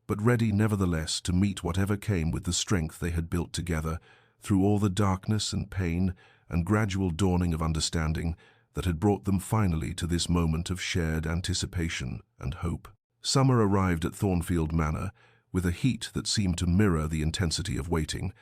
but ready nevertheless to meet whatever came with the strength they had built together, through all the darkness and pain and gradual dawning of understanding, that had brought them finally to this moment of shared anticipation and hope. Summer arrived at Thornfield Manor with a heat that seemed to mirror the intensity of waiting,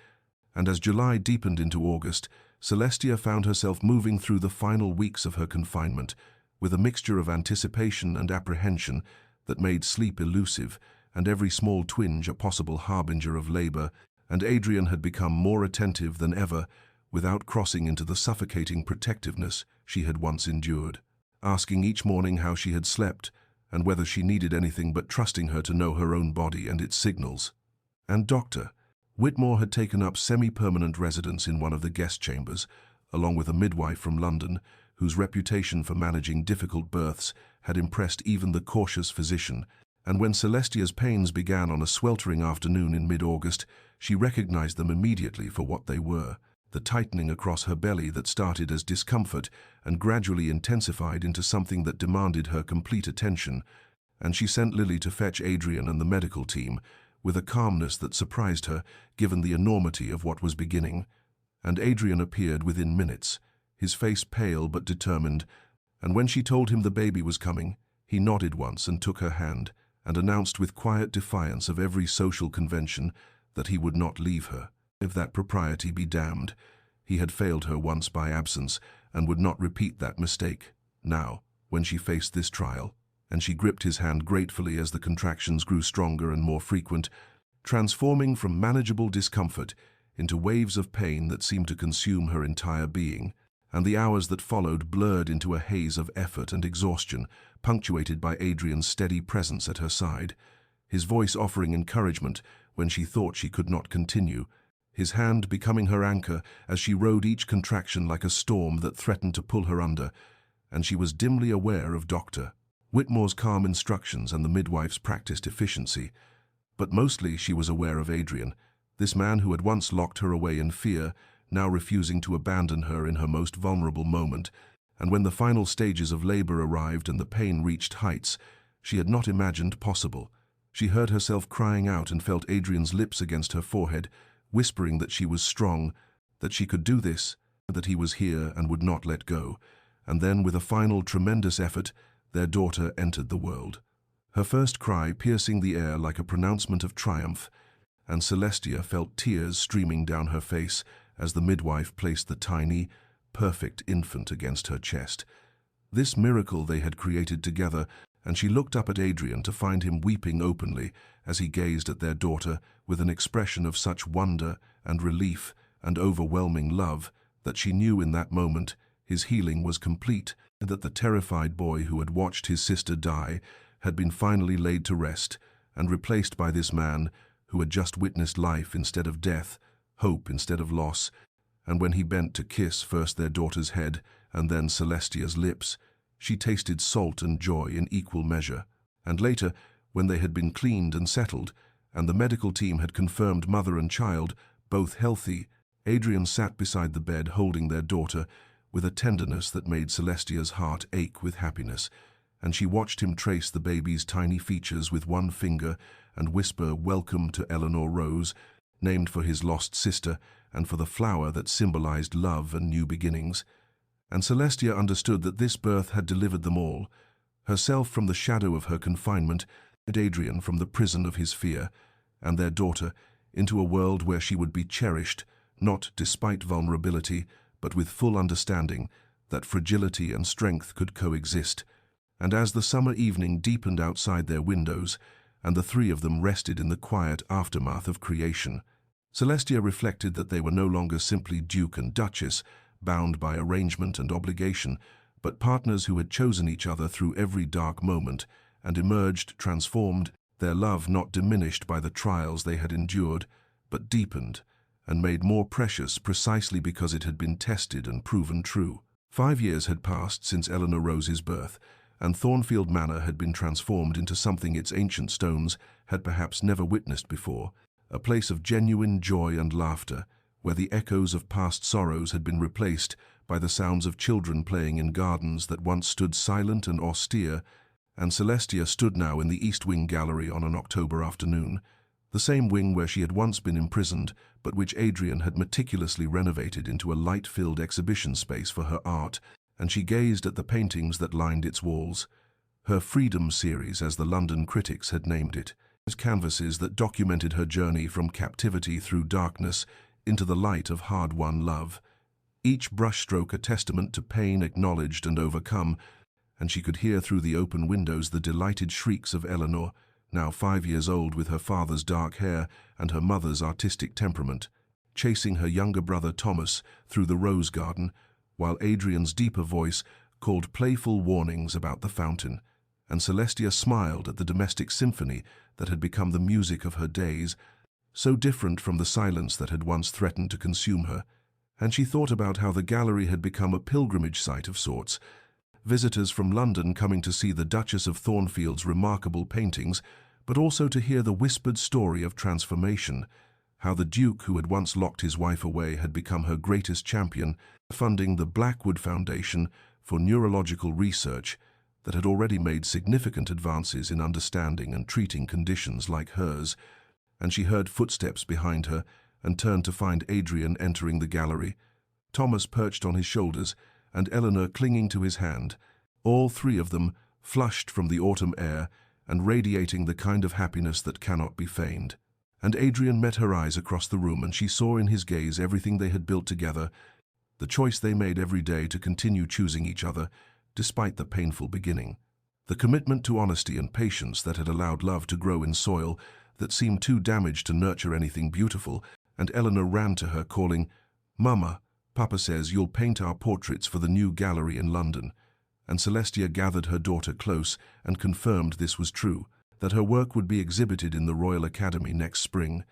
and as July deepened into August, Celestia found herself moving through the final weeks of her confinement with a mixture of anticipation and apprehension that made sleep elusive and every small twinge a possible harbinger of labor, and Adrian had become more attentive than ever without crossing into the suffocating protectiveness she had once endured, asking each morning how she had slept and whether she needed anything, but trusting her to know her own body and its signals. And Dr. Whitmore had taken up semi-permanent residence in one of the guest chambers, along with a midwife from London, whose reputation for managing difficult births had impressed even the cautious physician, and when Celestia's pains began on a sweltering afternoon in mid-August, she recognized them immediately for what they were: the tightening across her belly that started as discomfort and gradually intensified into something that demanded her complete attention, and she sent Lily to fetch Adrian and the medical team, with a calmness that surprised her, given the enormity of what was beginning. And Adrian appeared within minutes, his face pale but determined, and when she told him the baby was coming, he nodded once and took her hand, and announced with quiet defiance of every social convention that he would not leave her. If that propriety be damned, he had failed her once by absence, and would not repeat that mistake. Now, when she faced this trial, and she gripped his hand gratefully as the contractions grew stronger and more frequent, transforming from manageable discomfort into waves of pain that seemed to consume her entire being, and the hours that followed blurred into a haze of effort and exhaustion, punctuated by Adrian's steady presence at her side, his voice offering encouragement when she thought she could not continue, his hand becoming her anchor as she rode each contraction like a storm that threatened to pull her under, and she was dimly aware of Dr. Whitmore's calm instructions and the midwife's practiced efficiency, but mostly she was aware of Adrian, this man who had once locked her away in fear, now refusing to abandon her in her most vulnerable moment, and when the final stages of labor arrived and the pain reached heights she had not imagined possible, she heard herself crying out and felt Adrian's lips against her forehead, whispering that she was strong, that she could do this, that he was here and would not let go. And then, with a final tremendous effort, their daughter entered the world, her first cry piercing the air like a pronouncement of triumph, and Celestia felt tears streaming down her face as the midwife placed the tiny, perfect infant against her chest. This miracle they had created together, and she looked up at Adrian to find him weeping openly as he gazed at their daughter with an expression of such wonder and relief and overwhelming love that she knew in that moment his healing was complete, and that the terrified boy who had watched his sister die had been finally laid to rest and replaced by this man who had just witnessed life instead of death, hope instead of loss. And when he bent to kiss first their daughter's head and then Celestia's lips, she tasted salt and joy in equal measure. And later, when they had been cleaned and settled, and the medical team had confirmed mother and child, both healthy, Adrian sat beside the bed holding their daughter with a tenderness that made Celestia's heart ache with happiness, and she watched him trace the baby's tiny features with one finger and whisper welcome to Eleanor Rose, named for his lost sister and for the flower that symbolized love and new beginnings. And Celestia understood that this birth had delivered them all, herself from the shadow of her confinement, and Adrian from the prison of his fear, and their daughter into a world where she would be cherished, not despite vulnerability, but with full understanding that fragility and strength could coexist. And as the summer evening deepened outside their windows, and the three of them rested in the quiet aftermath of creation, Celestia reflected that they were no longer simply Duke and Duchess, bound by arrangement and obligation, but partners who had chosen each other through every dark moment and emerged transformed, their love not diminished by the trials they had endured, but deepened and made more precious precisely because it had been tested and proven true. 5 years had passed since Eleanor Rose's birth, and Thornfield Manor had been transformed into something its ancient stones had perhaps never witnessed before, a place of genuine joy and laughter, where the echoes of past sorrows had been replaced by the sounds of children playing in gardens that once stood silent and austere, and Celestia stood now in the East Wing gallery on an October afternoon, the same wing where she had once been imprisoned, but which Adrian had meticulously renovated into a light-filled exhibition space for her art, and she gazed at the paintings that lined its walls. Her Freedom series, as the London critics had named it, canvases that documented her journey from captivity through darkness into the light of hard-won love. Each brushstroke a testament to pain acknowledged and overcome, and she could hear through the open windows the delighted shrieks of Eleanor, now 5 years old, with her father's dark hair and her mother's artistic temperament, chasing her younger brother Thomas through the rose garden, while Adrian's deeper voice called playful warnings about the fountain, and Celestia smiled at the domestic symphony that had become the music of her days, so different from the silence that had once threatened to consume her. And she thought about how the gallery had become a pilgrimage site of sorts, visitors from London coming to see the Duchess of Thornfield's remarkable paintings, but also to hear the whispered story of transformation, how the Duke, who had once locked his wife away, had become her greatest champion, funding the Blackwood Foundation for neurological research that had already made significant advances in understanding and treating conditions like hers. And she heard footsteps behind her and turned to find Adrian entering the gallery, Thomas perched on his shoulders and Eleanor clinging to his hand, all three of them flushed from the autumn air and radiating the kind of happiness that cannot be feigned. And Adrian met her eyes across the room, and she saw in his gaze everything they had built together, the choice they made every day to continue choosing each other, despite the painful beginning, the commitment to honesty and patience that had allowed love to grow in soil that seemed too damaged to nurture anything beautiful. And Eleanor ran to her, calling, "Mama, Papa says you'll paint our portraits for the new gallery in London." And Celestia gathered her daughter close and confirmed this was true, that her work would be exhibited in the Royal Academy next spring,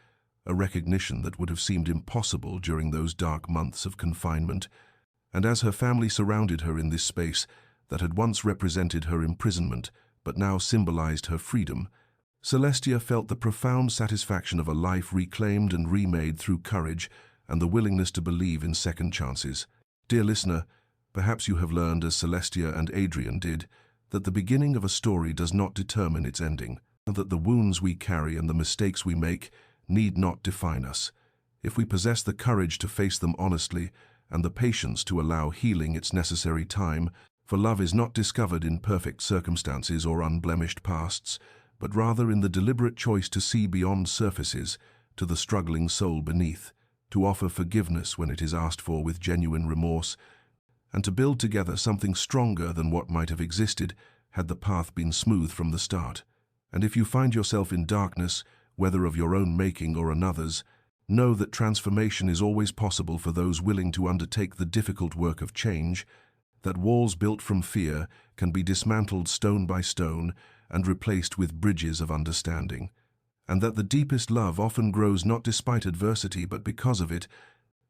a recognition that would have seemed impossible during those dark months of confinement. And as her family surrounded her in this space that had once represented her imprisonment but now symbolized her freedom, Celestia felt the profound satisfaction of a life reclaimed and remade through courage and the willingness to believe in second chances. Dear listener, perhaps you have learned, as Celestia and Adrian did, that the beginning of a story does not determine its ending, and that the wounds we carry and the mistakes we make need not define us, if we possess the courage to face them honestly and the patience to allow healing its necessary time. For love is not discovered in perfect circumstances or unblemished pasts, but rather in the deliberate choice to see beyond surfaces to the struggling soul beneath, to offer forgiveness when it is asked for with genuine remorse, and to build together something stronger than what might have existed had the path been smooth from the start. And if you find yourself in darkness, whether of your own making or another's, know that transformation is always possible for those willing to undertake the difficult work of change, that walls built from fear can be dismantled stone by stone and replaced with bridges of understanding, and that the deepest love often grows not despite adversity but because of it,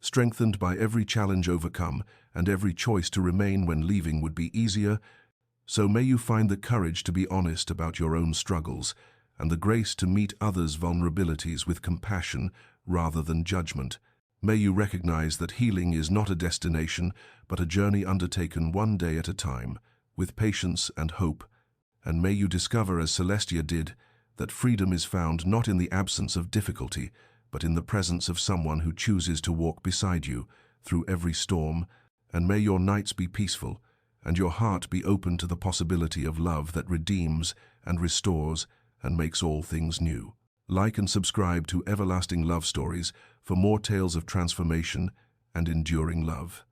strengthened by every challenge overcome and every choice to remain when leaving would be easier. So may you find the courage to be honest about your own struggles and the grace to meet others' vulnerabilities with compassion rather than judgment. May you recognize that healing is not a destination but a journey undertaken one day at a time, with patience and hope. And may you discover, as Celestia did, that freedom is found not in the absence of difficulty, but in the presence of someone who chooses to walk beside you through every storm. And may your nights be peaceful, and your heart be open to the possibility of love that redeems and restores and makes all things new. Like and subscribe to Everlasting Love Stories for more tales of transformation and enduring love.